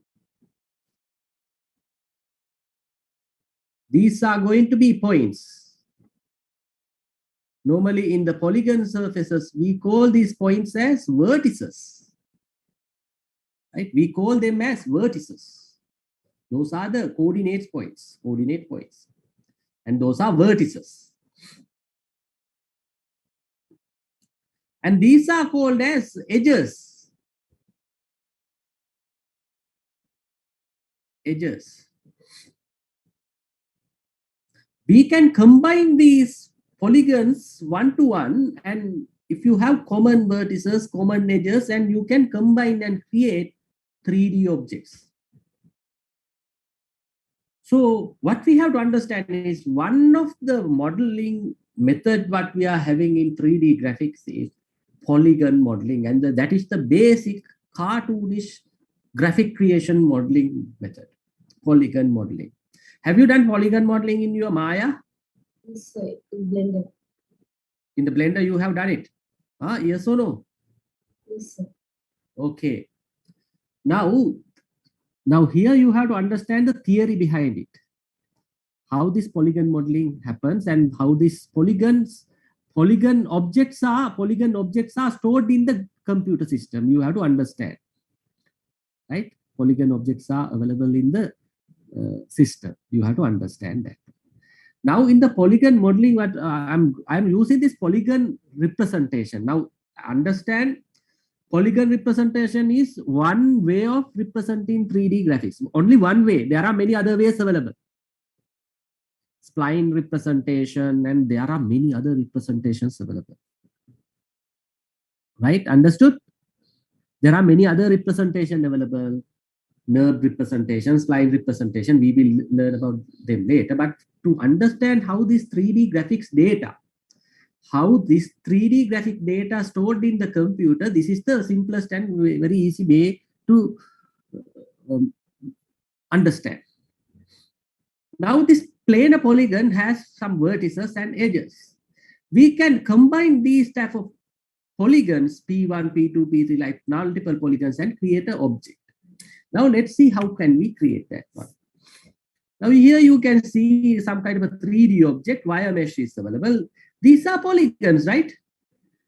These are going to be points. Normally in the polygon surfaces, we call these points as vertices. Right? We call them as vertices. Those are the coordinate points. And those are vertices. And these are called as edges. We can combine these polygons one to one, and if you have common vertices, common edges, and you can combine and create 3D objects. So what we have to understand is one of the modeling method what we are having in 3D graphics is polygon modeling, and that is the basic cartoonish graphic creation modeling method, polygon modeling. Have you done polygon modeling in your Maya? Yes, sir. In Blender. In the Blender you have done it? Yes or no? Yes, sir. Okay. Now here you have to understand the theory behind it. How this polygon modeling happens and how these polygon objects are stored in the computer system. You have to understand, right? Polygon objects are available in the system. You have to understand that. Now in the polygon modeling, what I'm using this polygon representation. Now understand, polygon representation is one way of representing 3D graphics. Only one way. There are many other ways available. Spline representation, and there are many other representations available. Right? Understood? There are many other representations available. Nerve representation, spline representation. We will learn about them later. But to understand how this 3D graphics data, how this 3D graphic data stored in the computer, this is the simplest and very easy way to understand. Now this planar polygon has some vertices and edges. We can combine these type of polygons, P1, P2, P3, like multiple polygons, and create an object. Now let's see how can we create that one. Now here you can see some kind of a 3D object, wire mesh is available. These are polygons, right?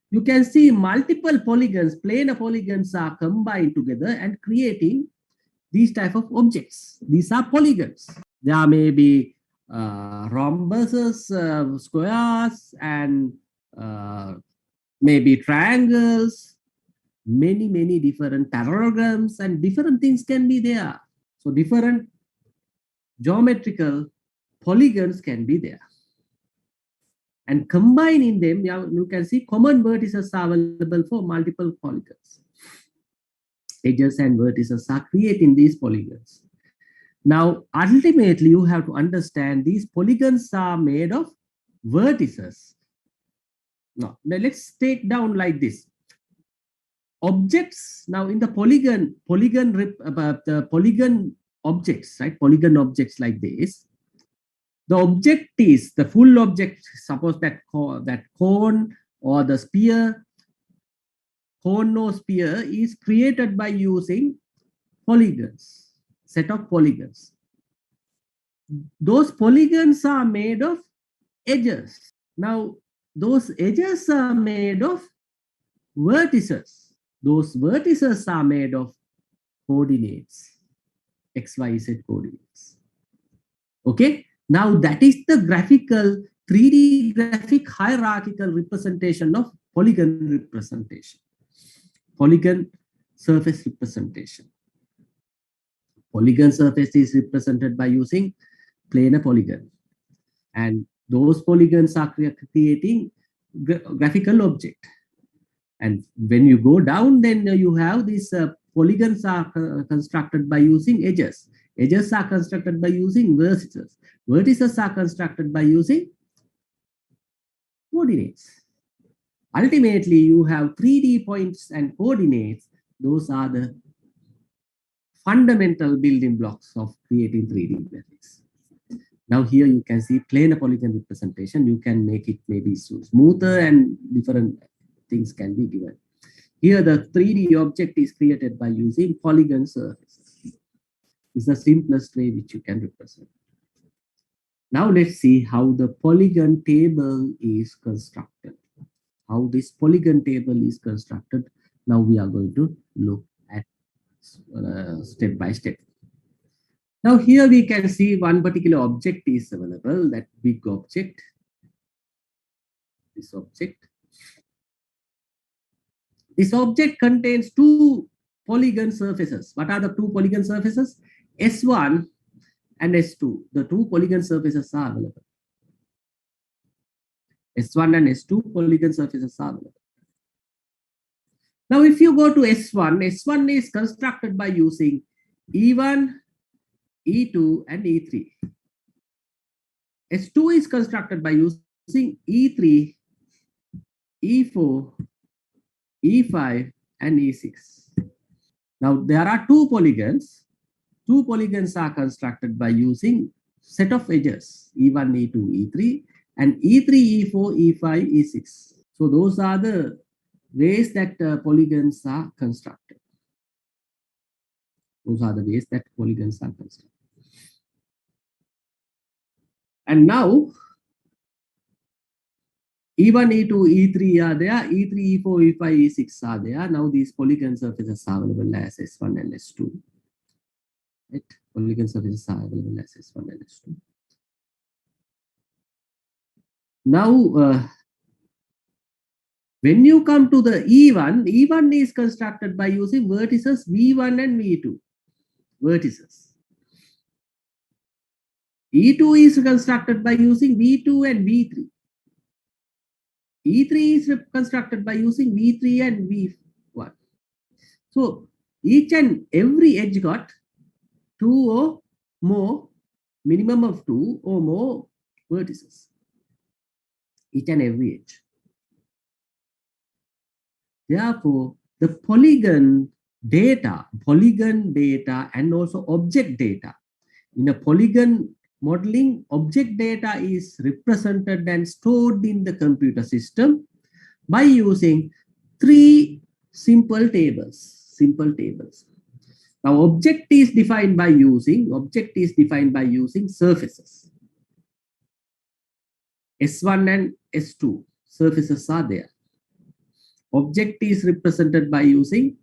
You can see multiple polygons, planar polygons are combined together and creating these type of objects. These are polygons. There may be rhombuses, squares, and maybe triangles, many different parallelograms, and different things can be there. So different geometrical polygons can be there. And combining them, you can see common vertices are available for multiple polygons. Edges and vertices are creating these polygons. Now, ultimately, you have to understand these polygons are made of vertices. Now let's take down like this. Objects, now in the polygon objects, right? Polygon objects like this. The object is the full object. Suppose that cone or the sphere, cone or sphere is created by using polygons, set of polygons. Those polygons are made of edges. Now those edges are made of vertices. Those vertices are made of coordinates, X, Y, Z coordinates. Okay. Now that is the graphical 3D graphic hierarchical representation of polygon representation, polygon surface representation. Polygon surface is represented by using planar polygon, and those polygons are creating graphical object. And when you go down, then you have this polygons are constructed by using edges. Edges are constructed by using vertices. Vertices are constructed by using coordinates. Ultimately, you have 3D points and coordinates. Those are the fundamental building blocks of creating 3D graphics. Now here you can see planar polygon representation. You can make it maybe smoother and different things can be given. Here the 3D object is created by using polygon surfaces. It's the simplest way which you can represent. Now let's see how the polygon table is constructed. How this polygon table is constructed. Now we are going to look at step by step. Now here we can see one particular object is available, that big object, this object. This object contains two polygon surfaces. What are the two polygon surfaces? S1 and S2. The two polygon surfaces are available. S1 and S2 polygon surfaces are available. Now if you go to S1, S1 is constructed by using E1, E2 and E3. S2 is constructed by using E3, E4, E5 and E6. Now there are two polygons. Two polygons are constructed by using set of edges E1, E2, E3 and E3, E4, E5, E6. So those are the ways that polygons are constructed. Those are the ways that polygons are constructed. And now E1, E2, E3 are there, E3, E4, E5, E6 are there. Now these polygon surfaces are available as S1 and S2. Right? Polygon surfaces are available as S1 and S2. Now, when you come to the E1, E1 is constructed by using vertices V1 and V2. Vertices. E2 is constructed by using V2 and V3. E3 is constructed by using V3 and V1. So each and every edge got two or more, minimum of two or more vertices. Each and every edge. Therefore, the polygon data and also object data. In a polygon modeling, object data is represented and stored in the computer system by using three simple tables. Now, object is defined by using surfaces. S1 and S2 surfaces are there. Object is represented by using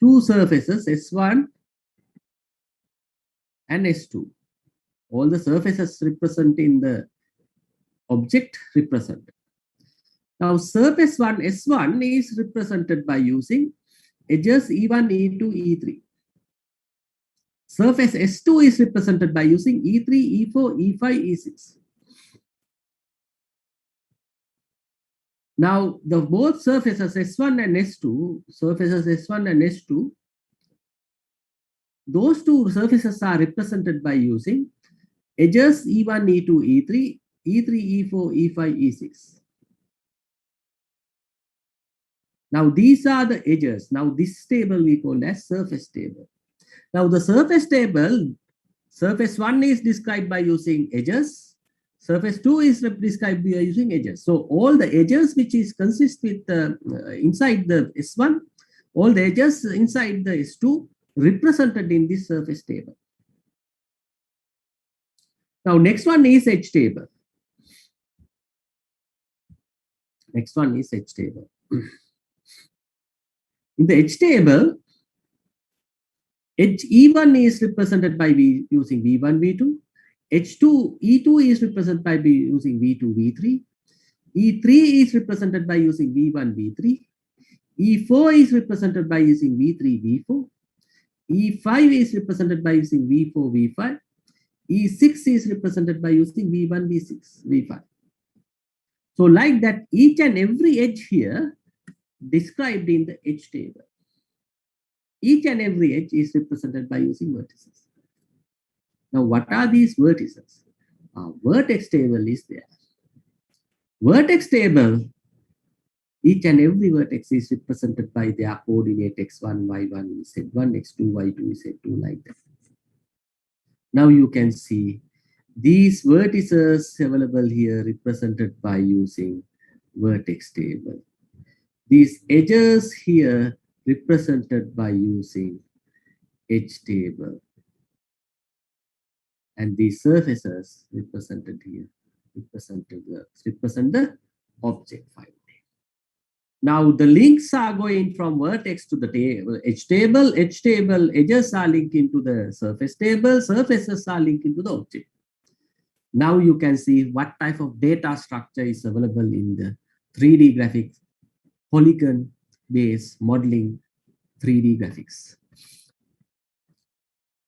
two surfaces, S1 and S2. All the surfaces represent in the object represented. Now, surface 1, S1 is represented by using edges E1, E2, E3. Surface S2 is represented by using E3, E4, E5, E6. Now, the both surfaces S1 and S2, those two surfaces are represented by using edges E1, E2, E3, E3, E4, E5, E6. Now, these are the edges. Now, this table we call as surface table. Now, the surface table, surface 1 is described by using edges. Surface 2 is described by using edges. So all the edges which is consist with inside the S1, all the edges inside the S2 represented in this surface table. Now next one is edge table. In the edge table, edge E1 is represented by using V1, V2. E2 is represented by using V2, V3. E3 is represented by using V1, V3. E4 is represented by using V3, V4. E5 is represented by using V4, V5. E6 is represented by using V1, V6, V5. So like that, each and every edge here described in the edge table. Each and every edge is represented by using vertices. Now, what are these vertices? Vertex table is there. Vertex table, each and every vertex is represented by their coordinate x1, y1, z1, x2, y2, z2, like that. Now you can see these vertices available here represented by using vertex table. These edges here represented by using edge table. And these surfaces represented here, represent the object file. Now the links are going from vertex to the table, edge table, edges are linked into the surface table, surfaces are linked into the object. Now you can see what type of data structure is available in the 3D graphics, polygon-based modeling 3D graphics.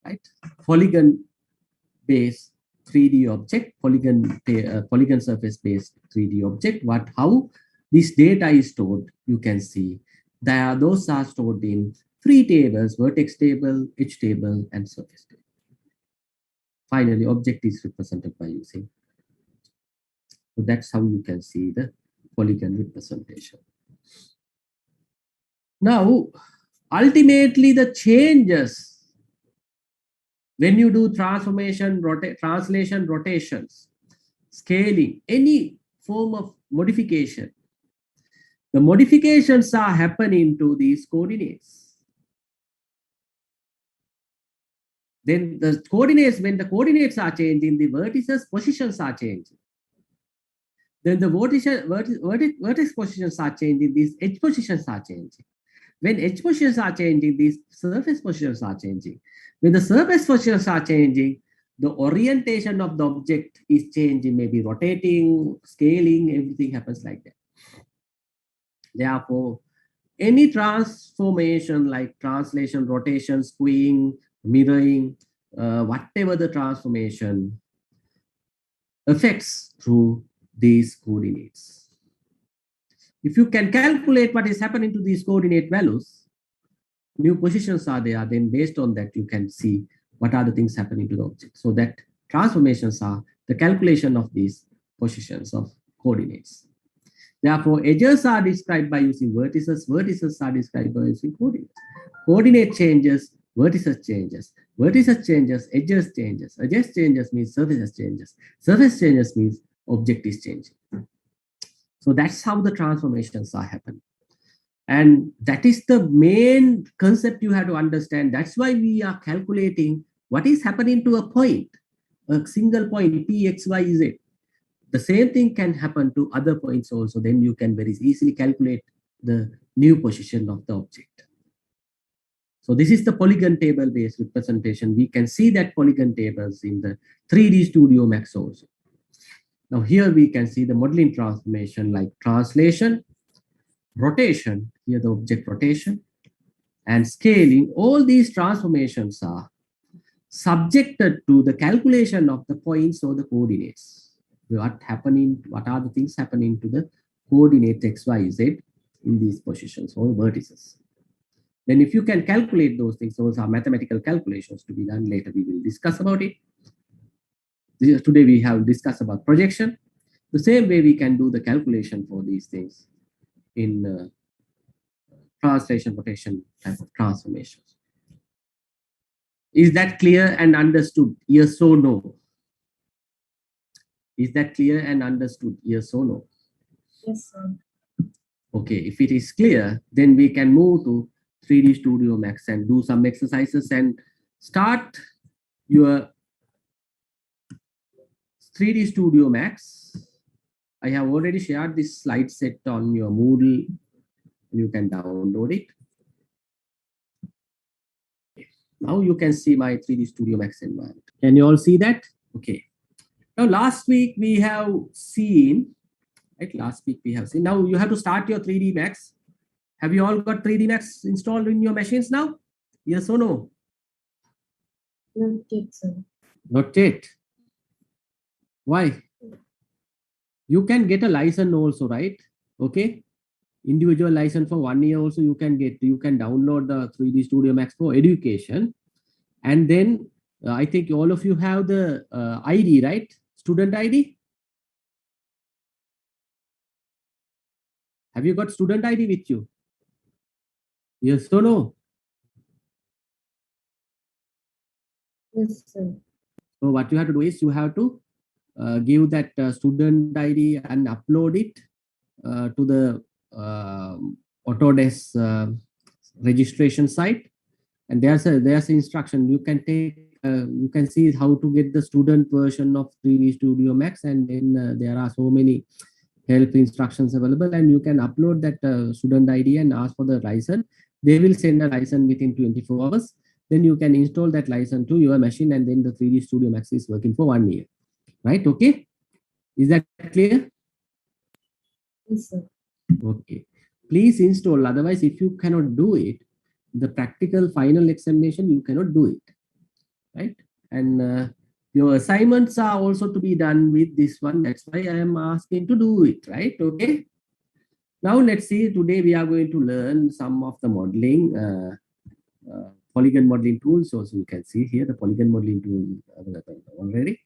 Right? Polygon-based 3D object, polygon surface-based 3D object. How this data is stored, you can see those are stored in 3 tables: vertex table, edge table, and surface table. Finally, object is represented by using. So that's how you can see the polygon representation. Now, ultimately, the changes when you do transformation, translation, rotations, scaling, any form of modification, the modifications are happening to these coordinates. Then the coordinates, when the coordinates are changing, the vertices positions are changing. Then the vertex positions are changing, these edge positions are changing. When edge positions are changing, these surface positions are changing. When the surface positions are changing, the orientation of the object is changing, maybe rotating, scaling, everything happens like that. Therefore, any transformation like translation, rotation, skewing, mirroring, whatever the transformation affects through these coordinates. If you can calculate what is happening to these coordinate values, new positions are there, then based on that, you can see what are the things happening to the object. So that transformations are the calculation of these positions of coordinates. Therefore, edges are described by using vertices. Vertices are described by using coordinates. Coordinate changes, vertices changes. Vertices changes, edges changes. Edges changes means surfaces changes. Surface changes means object is changing. So that's how the transformations are happening. And that is the main concept you have to understand. That's why we are calculating what is happening to a point, a single point, P, X, Y, Z. The same thing can happen to other points also. Then you can very easily calculate the new position of the object. So this is the polygon table based representation. We can see that polygon tables in the 3D Studio Max also. Now here we can see the modeling transformation like translation, rotation, here the object rotation, and scaling. All these transformations are subjected to the calculation of the points or the coordinates. What are the things happening to the coordinate x, y, z in these positions or vertices. Then if you can calculate those things, those are mathematical calculations to be done. Later we will discuss about it. Today we have discussed about projection. The same way we can do the calculation for these things in translation, rotation type of transformations. Is that clear and understood? Yes or no? Is that clear and understood? Yes or no? Yes, sir. Okay, if it is clear, then we can move to 3D Studio Max and do some exercises and start your 3D Studio Max. I have already shared this slide set on your Moodle. You can download it. Now you can see my 3D Studio Max environment. Can you all see that? Okay. Now last week we have seen, right? Last week we have seen. Now you have to start your 3D Max. Have you all got 3D Max installed in your machines now? Yes or no? Not yet, sir. Not yet. Why? You can get a license also, right? Okay. Individual license for 1 year also you can get. You can download the 3D Studio Max for education. And then I think all of you have the ID, right? Student ID. Have you got student ID with you? Yes or no? Yes, sir. So what you have to do is you have to give that student ID and upload it to the Autodesk registration site. And there's an instruction. You can take, you can see how to get the student version of 3D Studio Max, and then there are so many help instructions available, and you can upload that student ID and ask for the license. They will send a license within 24 hours. Then you can install that license to your machine, and then the 3D Studio Max is working for 1 year. Right? Okay. Is that clear? Yes, sir. Okay. Please install. Otherwise, if you cannot do it, the practical final examination, you cannot do it. Right? And your assignments are also to be done with this one. That's why I am asking to do it. Right? Okay. Now let's see. Today we are going to learn some of the modeling, polygon modeling tools. So you can see here the polygon modeling tool available already.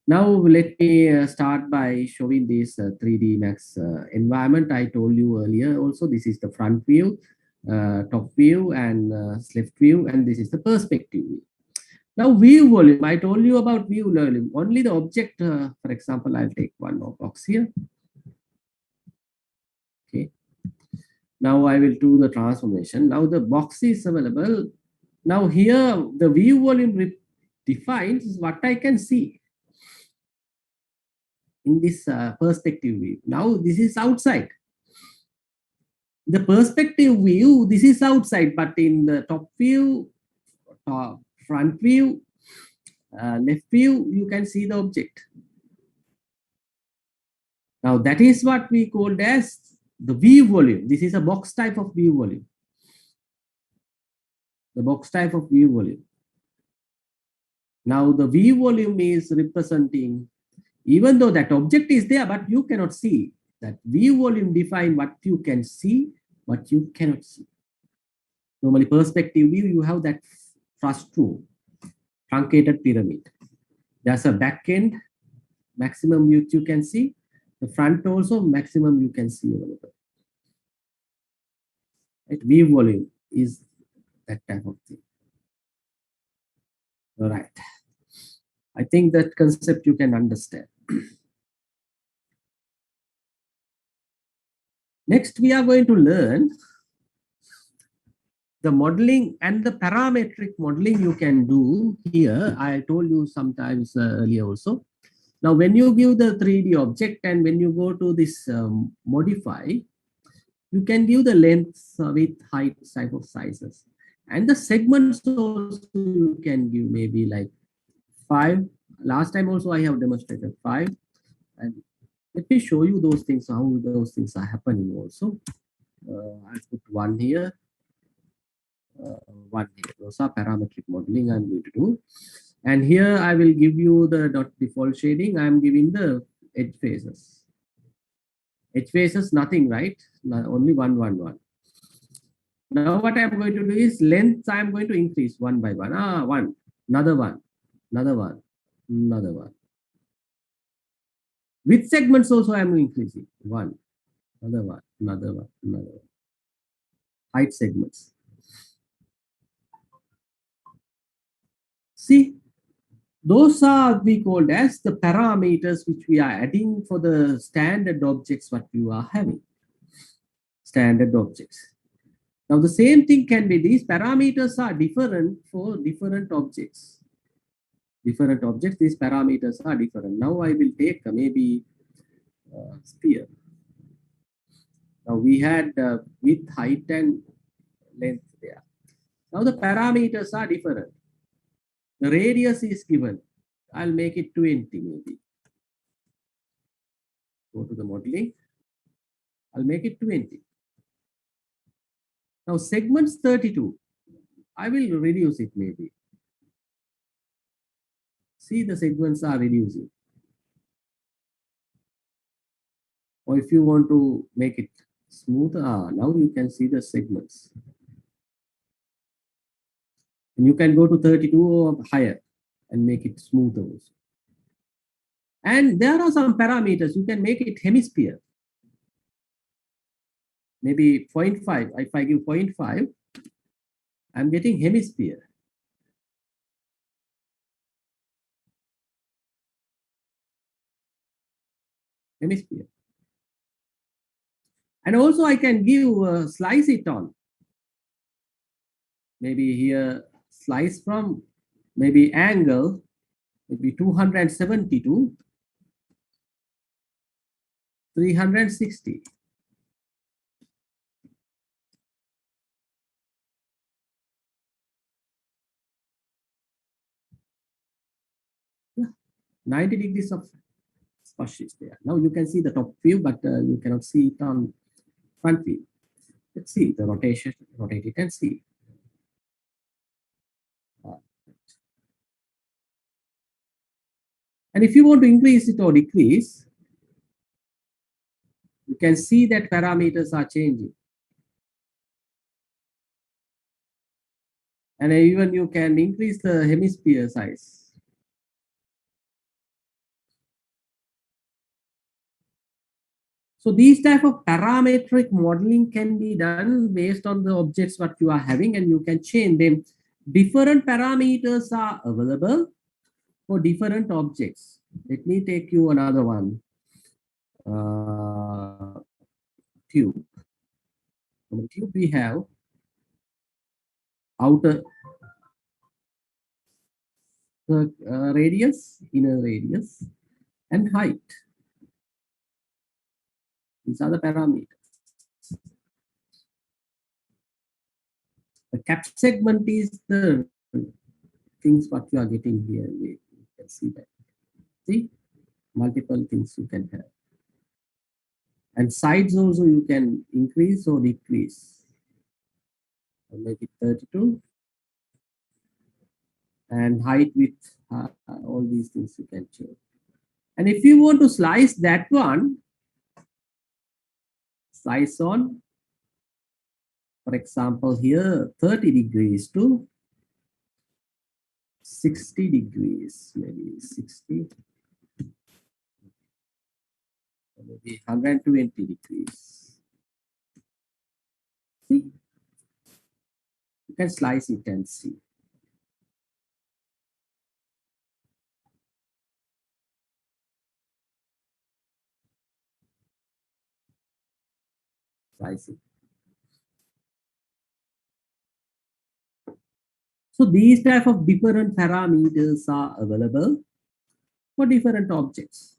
Now let me start by showing this 3D Max environment. I told you earlier also, this is the front view, top view, and left view, and this is the perspective view. Now view volume, I told you about view volume. Only the object, for example, I'll take one more box here. Okay. Now I will do the transformation. Now the box is available. Now here the view volume defines what I can see in this perspective view. Now this is outside. The perspective view, this is outside, but in the top view, front view, left view, you can see the object. Now that is what we called as the view volume. This is a box type of view volume. The box type of view volume. Now the view volume is representing, even though that object is there, but you cannot see. That view volume define what you can see, what you cannot see. Normally perspective view, you have that frustum, truncated pyramid. There's a back end, maximum you can see. The front also, maximum you can see available. Right? View volume is that type of thing. All right. I think that concept you can understand. Next, we are going to learn the modeling and the parametric modeling you can do here. I told you sometimes earlier also. Now, when you give the 3D object and when you go to this modify, you can give the length, width, height type of sizes. And the segments also you can give maybe like 5. Last time also I have demonstrated 5. And let me show you those things, how those things are happening also. I'll put 1 here. 1 here. Those are parametric modeling I'm going to do. And here I will give you the dot default shading. I'm giving the edge faces. Edge faces, nothing, right? Only 1, 1, 1. Now what I'm going to do is length I'm going to increase 1 by 1. 1, another 1, another 1, another 1. Width segments also I'm increasing 1, another 1, another 1, another 1. Height segments. See, those are we called as the parameters which we are adding for the standard objects what you are having. Standard objects. Now the same thing can be, these parameters are different for different objects. Different objects, these parameters are different. Now I will take maybe sphere. Now we had width, height and length there. Now the parameters are different. The radius is given. I'll make it 20 maybe. Go to the modeling. I'll make it 20. Now segments 32. I will reduce it maybe. See, the segments are reducing. Or if you want to make it Smooth. Now you can see the segments. And you can go to 32 or higher and make it smooth also. And there are some parameters. You can make it hemisphere. Maybe 0.5. If I give 0.5, I'm getting hemisphere. Hemisphere. And also I can give slice it on. Maybe here slice from maybe angle, maybe 272, 360. Yeah, 90 degrees of spush is there. Now you can see the top view, but you cannot see it on front view. Let's see the rotation, rotate it and see. And if you want to increase it or decrease, you can see that parameters are changing. And even you can increase the hemisphere size. So these type of parametric modeling can be done based on the objects what you are having, and you can change them. Different parameters are available for different objects. Let me take you another one. Tube. On the tube we have outer radius, inner radius, and height. These are the parameters. The cap segment is the things what you are getting here. You can see that. See, multiple things you can have. And sides also you can increase or decrease. I'll make it 32. And height, width, all these things you can change. And if you want to slice that one, slice on, for example, here 30 degrees to 60 degrees, maybe 60, maybe 120 degrees. See, you can slice it and see. Slice it. So these type of different parameters are available for different objects.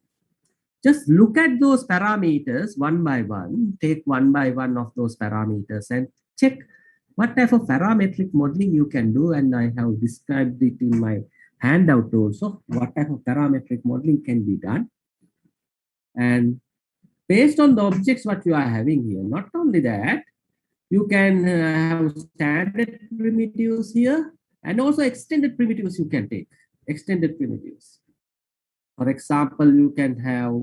Just look at those parameters one by one, take one by one of those parameters and check what type of parametric modeling you can do. And I have described it in my handout also, what type of parametric modeling can be done. And based on the objects what you are having here, not only that, you can have standard primitives here and also extended primitives you can take, extended primitives. For example, you can have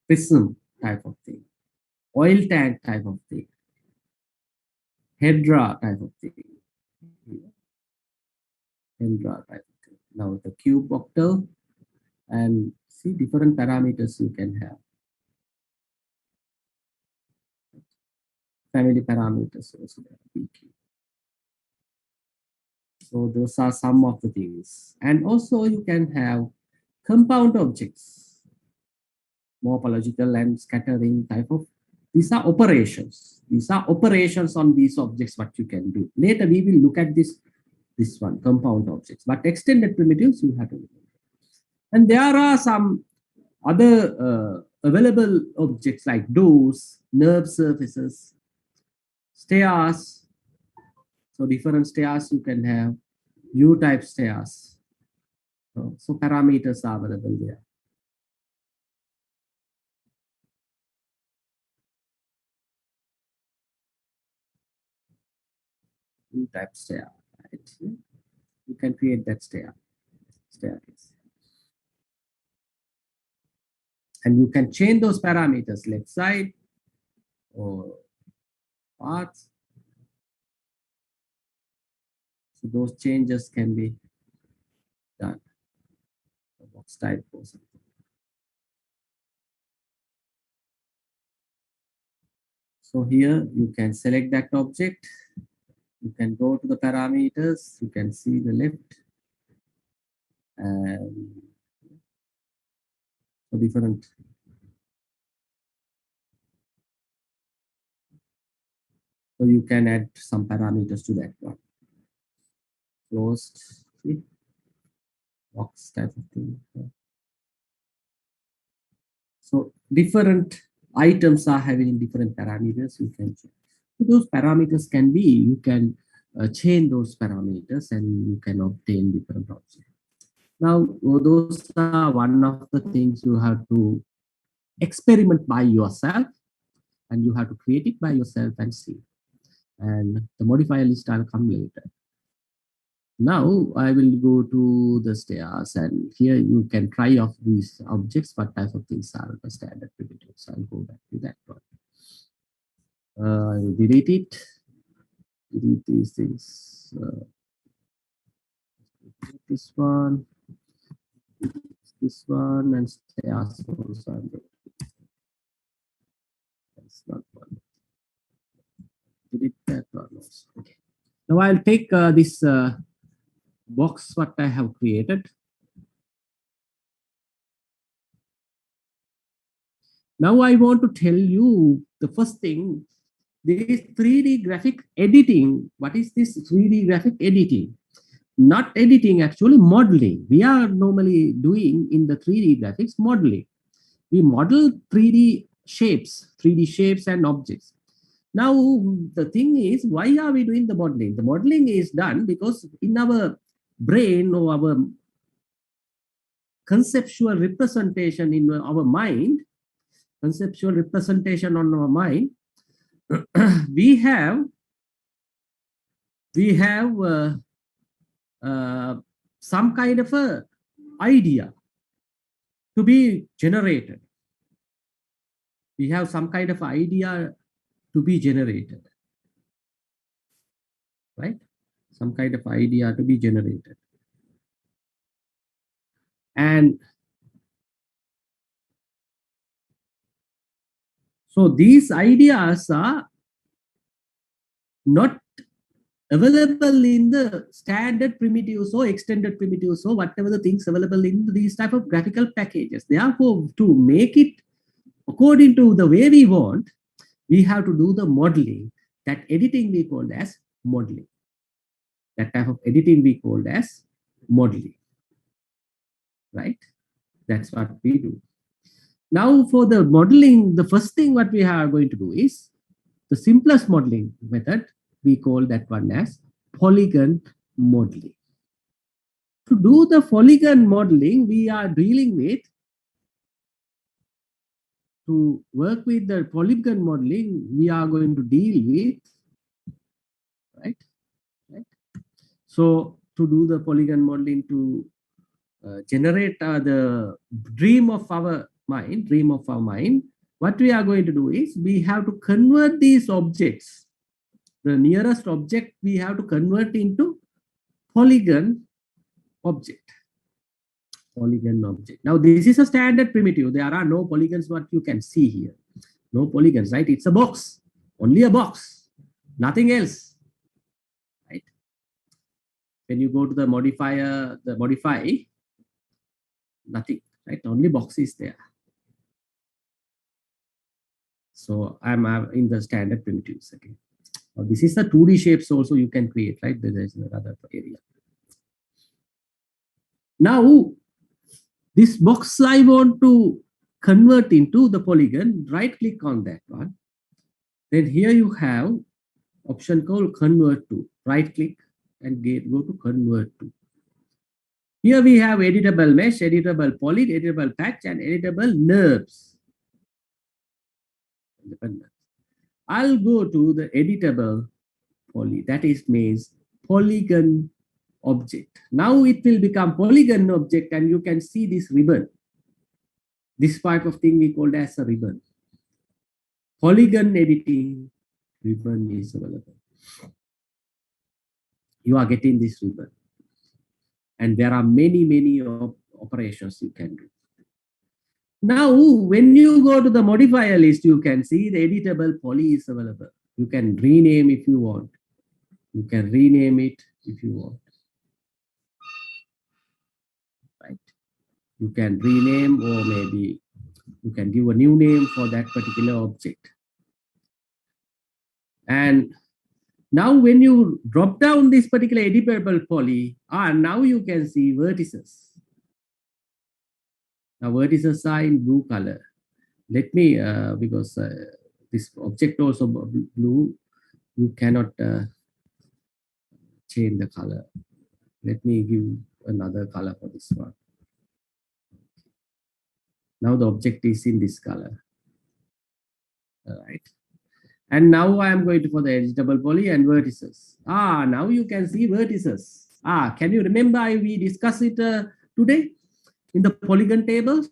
prism type of thing, oil tank type of thing, Hedra type of thing. Hedra type of thing. Now the cube octal, and see different parameters you can have. Family parameters also there. So those are some of the things. And also you can have compound objects, morphological and scattering type of. These are operations. These are operations on these objects what you can do. Later we will look at this one, compound objects. But extended primitives you have to look at. And there are some other available objects like doors, nerve surfaces, stairs. So different stairs you can have, U-type stairs. So parameters are available there. U-type stair, right? You can create that staircase. And you can change those parameters, left side or paths. So those changes can be done. Box type or something. So here you can select that object. You can go to the parameters. You can see the left and so different. So you can add some parameters to that one. Closed, see? Box type of thing. So different items are having different parameters. You can change. So those parameters can be, you can change those parameters and you can obtain different objects. Now, those are one of the things you have to experiment by yourself, and you have to create it by yourself and see. And the modifier list I'll come later. Now I will go to the stairs, and here you can try off these objects, what type of things are the standard primitives. I'll go back to that one. I will delete it, delete these things. This one, and stairs also. That's not one. Delete that one also. Okay. Now I'll take this box what I have created. Now I want to tell you the first thing, this 3D graphic editing. What is this 3D graphic editing? Not editing, actually modeling. We are normally doing in the 3D graphics modeling. We model 3D shapes and objects. Now the thing is, why are we doing the modeling? The modeling is done because in our brain or our conceptual representation in our mind, conceptual representation on our mind, we have some kind of a idea to be generated. We have some kind of idea to be generated, right? Some kind of idea to be generated. And so these ideas are not available in the standard primitives or extended primitives or whatever the things available in these type of graphical packages. Therefore, to make it according to the way we want, we have to do the modeling. That editing we call as modeling. That type of editing we call as modeling, right? That's what we do. Now for the modeling, the first thing what we are going to do is the simplest modeling method. We call that one as polygon modeling. To do the polygon modeling, we are dealing with, to work with the polygon modeling, we are going to deal with, right? So to do the polygon modeling, to generate the dream of our mind, what we are going to do is we have to convert these objects. The nearest object we have to convert into polygon object. Polygon object. Now this is a standard primitive. There are no polygons what you can see here. No polygons, right? It's a box. Only a box. Nothing else. Right? When you go to the modifier, the modify, nothing, right? Only box is there. So I'm in the standard primitives again. Now, this is the 2D shapes also you can create, right? There is another area. Now, this box I want to convert into the polygon. Right click on that one. Then here you have option called convert to. Right click and go to convert to. Here we have editable mesh, editable poly, editable patch, and editable NURBS. I'll go to the editable poly. That is means polygon object. Now it will become polygon object, and you can see this ribbon. This type of thing we called as a ribbon. Polygon editing ribbon is available. You are getting this ribbon. And there are many operations you can do. Now, when you go to the modifier list, you can see the editable poly is available. You can rename if you want. You can rename it if you want. Right? You can rename, or maybe you can give a new name for that particular object. And now when you drop down this particular editable poly, now you can see vertices. Now vertices are in blue color. Let me, because this object also blue, you cannot change the color. Let me give another color for this one. Now the object is in this color. All right. And now I am going to for the editable poly and vertices. Now you can see vertices. Can you remember we discussed it today in the polygon tables?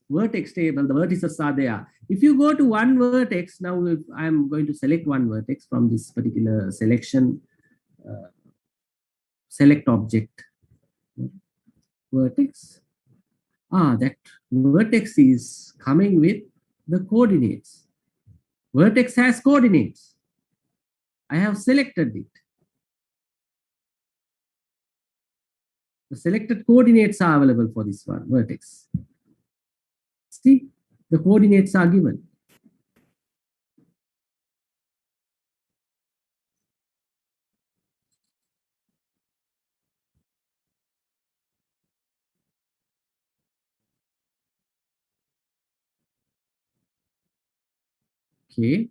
Vertex table, the vertices are there. If you go to one vertex, now if I'm going to select one vertex from this particular selection, select object, vertex. That vertex is coming with the coordinates. Vertex has coordinates. I have selected it. The selected coordinates are available for this one, vertex. See, the coordinates are given. Okay.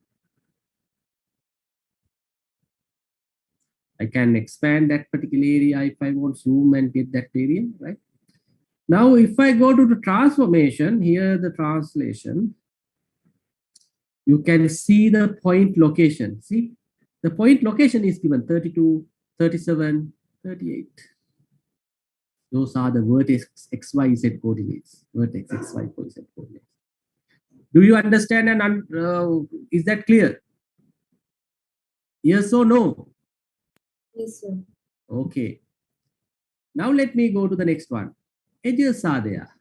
I can expand that particular area if I want zoom and get that area, right? Now, if I go to the transformation, here the translation, you can see the point location. See, the point location is given 32, 37, 38. Those are the vertex XYZ coordinates, vertex XYZ coordinates. Do you understand and is that clear? Yes or no? Yes, sir. Okay. Now let me go to the next one. Edges are there.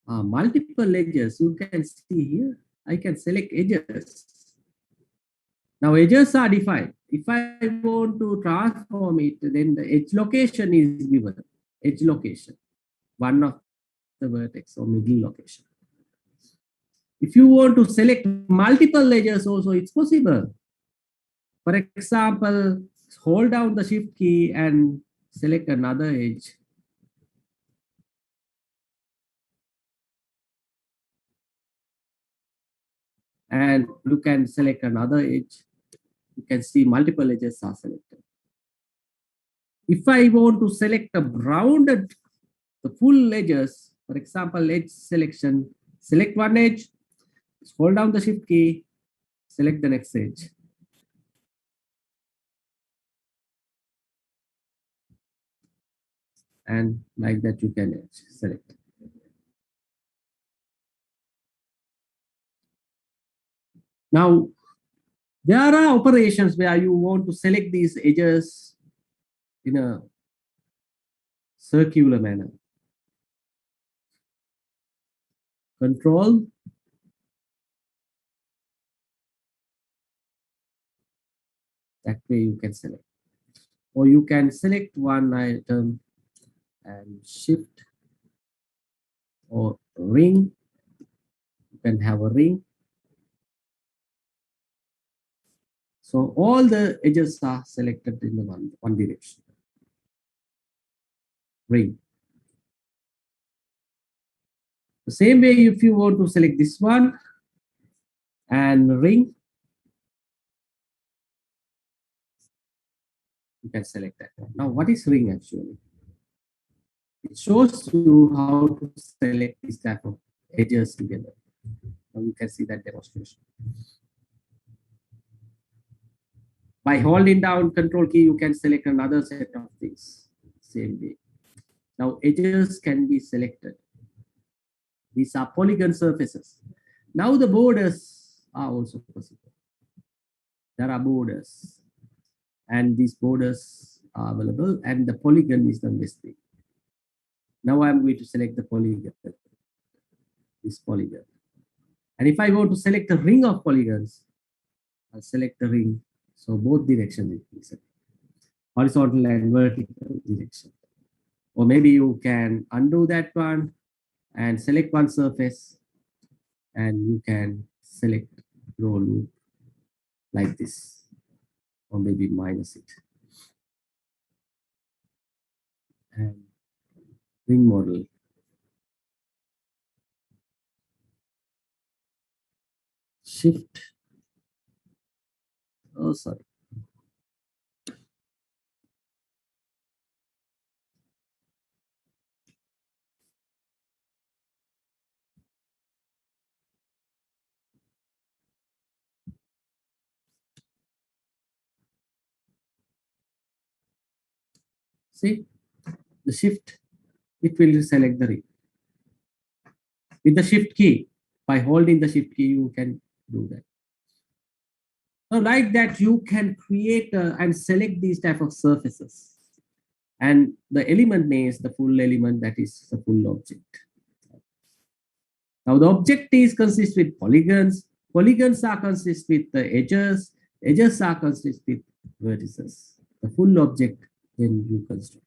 Multiple edges. You can see here. I can select edges. Now edges are defined. If I want to transform it, then the edge location is given. Edge location. One of the vertex or middle location. If you want to select multiple edges also, it's possible. For example, hold down the shift key and select another edge. And you can select another edge. You can see multiple edges are selected. If I want to select a rounded, the full edges, for example, edge selection, select one edge, hold down the shift key, select the next edge. And like that, you can select. Now, there are operations where you want to select these edges in a circular manner. Control. That way you can select. Or you can select one item and shift or ring. You can have a ring. So all the edges are selected in the one direction. Ring. The same way, if you want to select this one and ring, you can select that one. Now, what is ring actually? It shows you how to select this type of edges together. Now you can see that demonstration. By holding down Control key, you can select another set of things. Same way. Now edges can be selected. These are polygon surfaces. Now the borders are also possible. There are borders, and these borders are available, and the polygon is the best thing. Now I'm going to select the polygon, this polygon. And if I want to select a ring of polygons, I'll select the ring. So both directions is horizontal and vertical direction. Or maybe you can undo that one and select one surface, and you can select row loop like this, or maybe minus it. And ring model. Shift. Oh, sorry. See, the shift, it will select the ring. With the shift key, by holding the shift key, you can do that. Now, like that, you can create and select these type of surfaces. And the element name is the full element, that is the full object. Now, the object is consist with polygons. Polygons are consist with the edges. Edges are consist with vertices. The full object then you construct.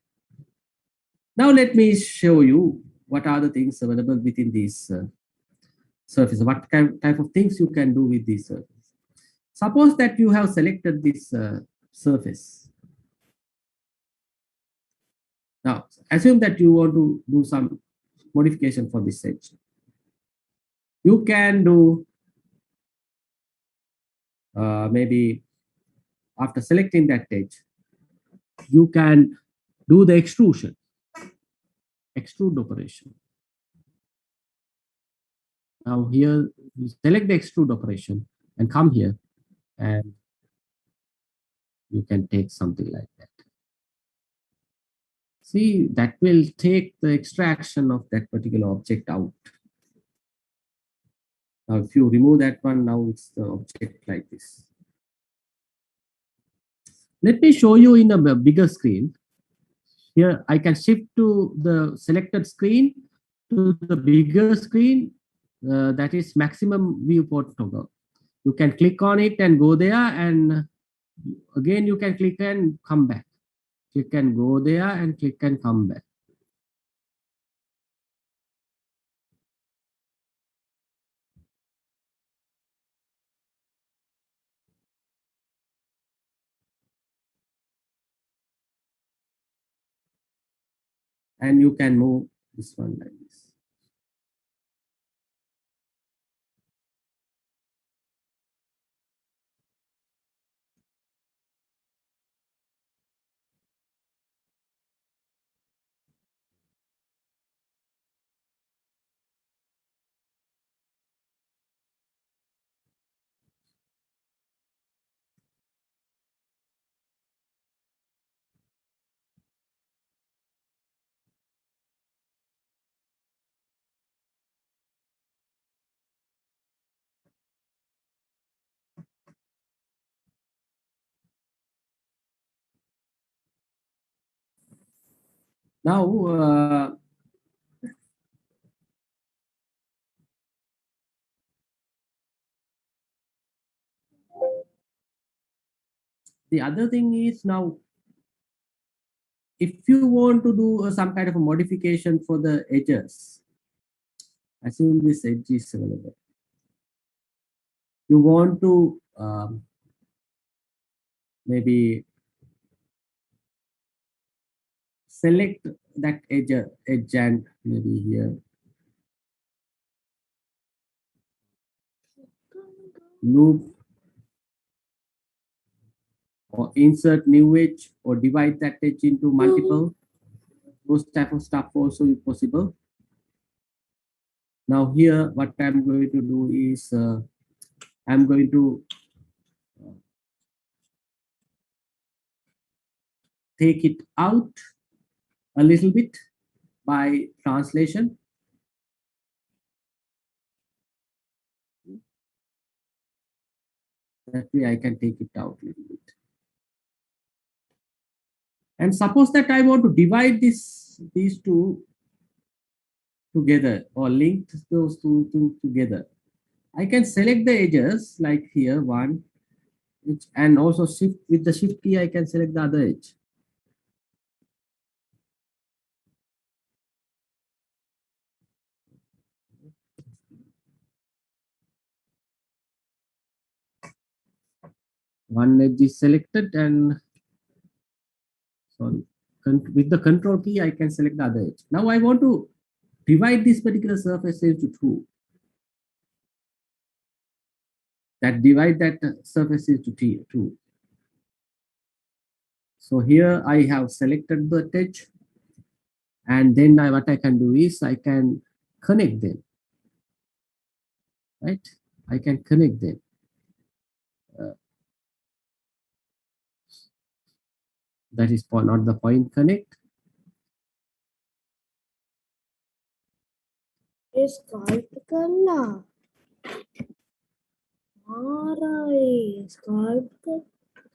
Now, let me show you what are the things available within these surfaces. What type of things you can do with these surfaces. Suppose that you have selected this surface. Now, assume that you want to do some modification for this edge. You can do maybe after selecting that edge, you can do the extrude operation. Now here, you select the extrude operation and come here, and you can take something like that. See, that will take the extraction of that particular object out. Now, if you remove that one, now it's the object like this. Let me show you in a bigger screen. Here, I can shift to the selected screen to the bigger screen. That is maximum viewport toggle. You can click on it and go there, and again you can click and come back. Click and go there, and click and come back. And you can move this one like this. Now, the other thing is, now, if you want to do some kind of a modification for the edges, assume this edge is available. You want to maybe select that edge and maybe here loop, or insert new edge, or divide that edge into multiple. Those type of stuff also is possible. Now here, what I'm going to do is I'm going to take it out a little bit by translation. That way I can take it out a little bit. And suppose that I want to divide these two together or link those two together. I can select the edges like here one, and also shift with the shift key I can select the other edge. One edge is selected and sorry, with the control key I can select the other edge. Now I want to divide this particular surface into two. Divide that surface into two. So here I have selected the edge, and then what I can do is I can connect them. Right? I can connect them. That is not the point connect.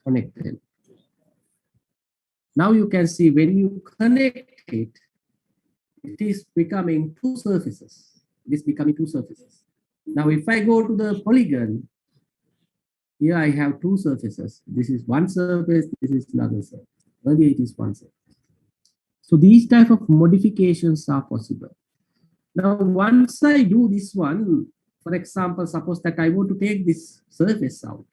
Connect them. Now you can see when you connect it, it is becoming two surfaces. It is becoming two surfaces. Now if I go to the polygon, here I have two surfaces. This is one surface, this is another surface. Earlier it is one surface. So these type of modifications are possible. Now once I do this one, for example, suppose that I want to take this surface out,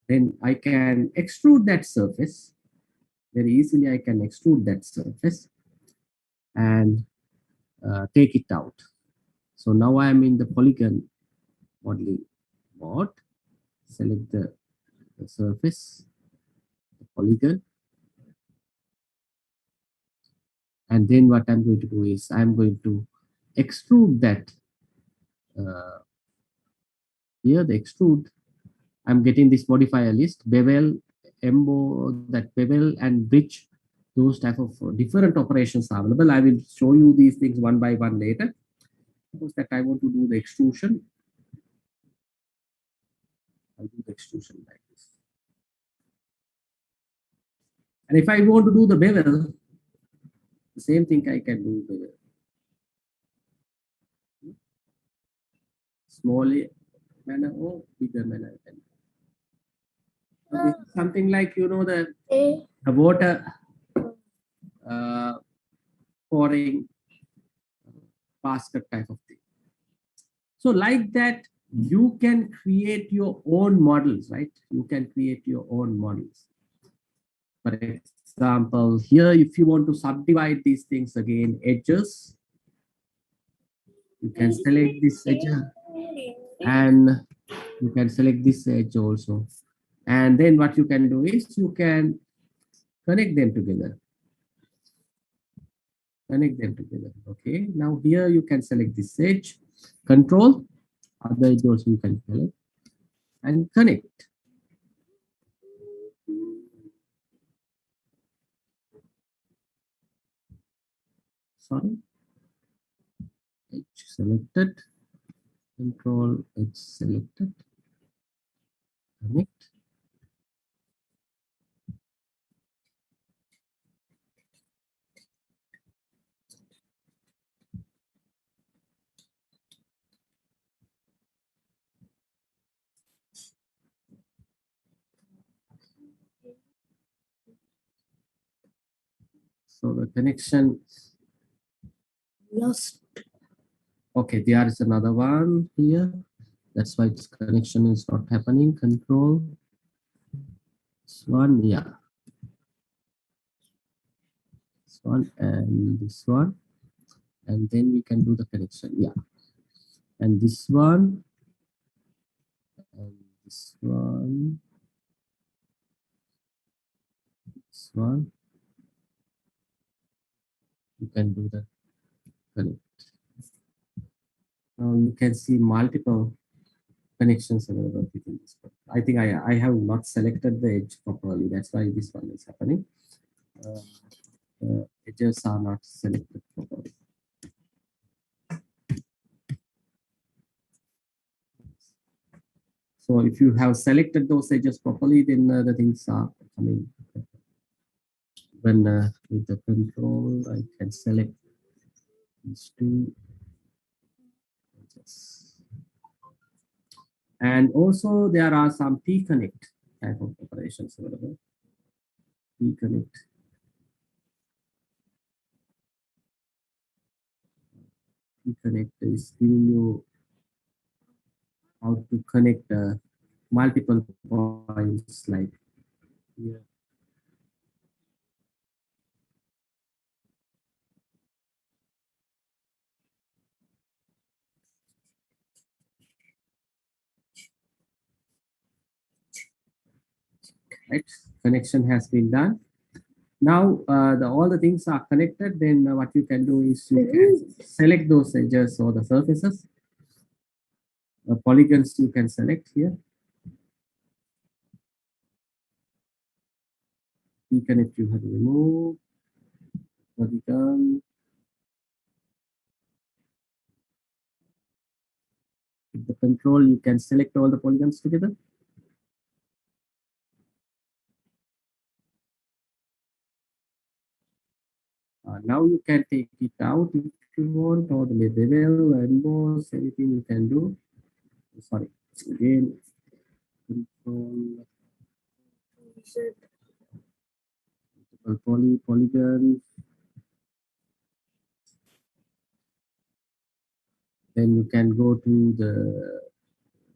then I can extrude that surface. Very easily I can extrude that surface and take it out. So now I am in the polygon modeling mode. Select the surface, the polygon. And then what I'm going to do is I'm going to extrude that. Here the extrude, I'm getting this modifier list, bevel, emboss, that bevel and bridge. Those type of different operations are available. I will show you these things one by one later. Suppose that I want to do the extrusion. I'll do the extrusion like this. And if I want to do the bevel, the same thing I can do bevel. Small manner or bigger manner. So this is something like, you know, the water pouring basket type of thing. So like that, you can create your own models, right? You can create your own models. For example, here, if you want to subdivide these things again, edges, you can select this edge and you can select this edge also. And then what you can do is you can connect them together. Connect them together. Okay. Now here you can select this edge, control, other edge also you can select and connect. Sorry. Edge selected, control edge selected, connect. So the connection lost. Okay, there is another one here. That's why its connection is not happening. Control. This one, yeah. This one and this one. And then we can do the connection, yeah. And this one. And this one. This one. You can do the connect. Now you can see multiple connections available within this one. I think I have not selected the edge properly. That's why this one is happening. The edges are not selected properly. So if you have selected those edges properly, then the things are coming. When with the control, I can select these two edges. And also there are some P-connect type of operations available. P-connect. P-connect is giving you how to connect multiple points like here. Right, connection has been done. Now all the things are connected. Then what you can do is you can select those edges or the surfaces. Polygons you can select here. P-connect you have to remove. Polygon. With the control, you can select all the polygons together. Now you can take it out if you want, or the bevel, emboss, anything you can do. Sorry, again, control, polygon. Then you can go to the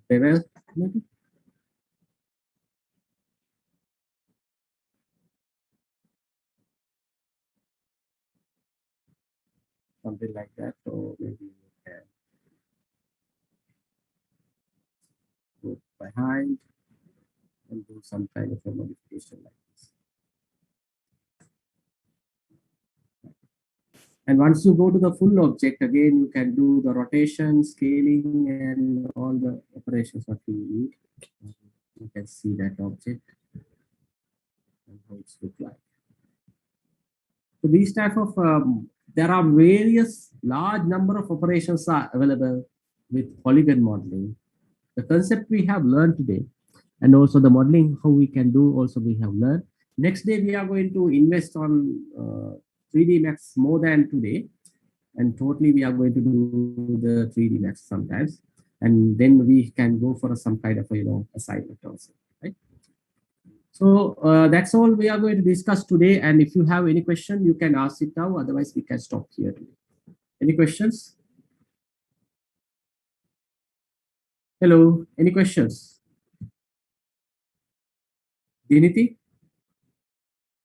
bevel, maybe. Something like that, or maybe you can go behind and do some kind of a modification like this. And once you go to the full object, again, you can do the rotation, scaling, and all the operations that you need. You can see that object and how it's look like. So these type of, there are various large number of operations are available with polygon modeling. The concept we have learned today, and also the modeling, how we can do also we have learned. Next day, we are going to invest on 3D Max more than today. And totally we are going to do the 3D Max sometimes. And then we can go for some kind of, assignment also, right? So that's all we are going to discuss today. And if you have any question, you can ask it now. Otherwise, we can stop here today. Any questions? Hello, any questions? Diniti,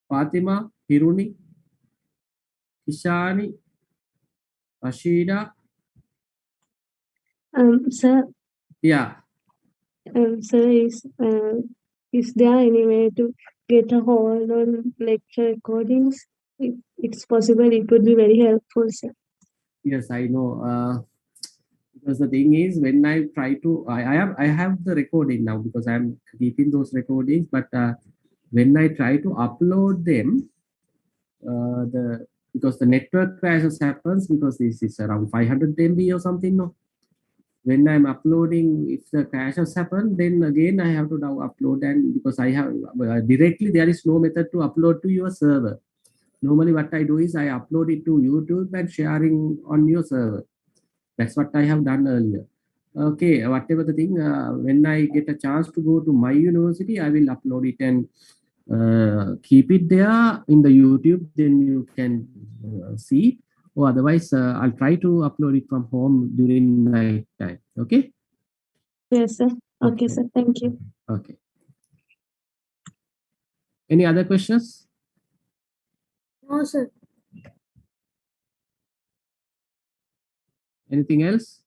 Fatima, Hiruni, Kishani, Rashida. Sir, Yeah. sir, is there any way to get a hold on lecture recordings? If it's possible, it would be very helpful, sir. Yes, I know. Because the thing is, when I try to, I have the recording now because I'm keeping those recordings. But when I try to upload them, because the network crashes happens because this is around 500 MB or something. No, when I'm uploading, if the crashes happen, then again I have to now upload, and because I have directly there is no method to upload to your server. Normally, what I do is I upload it to YouTube and sharing on your server. That's what I have done earlier. Okay, whatever the thing, when I get a chance to go to my university, I will upload it and keep it there in the YouTube. Then you can see. Or otherwise, I'll try to upload it from home during night time. Okay. Yes, sir. Okay, sir. Thank you. Okay. Any other questions? No, sir. Anything else?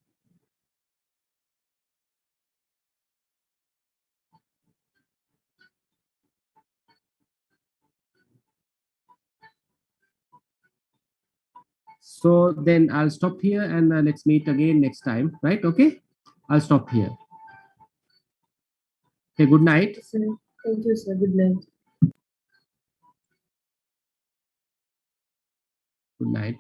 So then I'll stop here and let's meet again next time, right? Okay. I'll stop here. Okay, good night. Sir. Thank you, sir. Good night. Good night.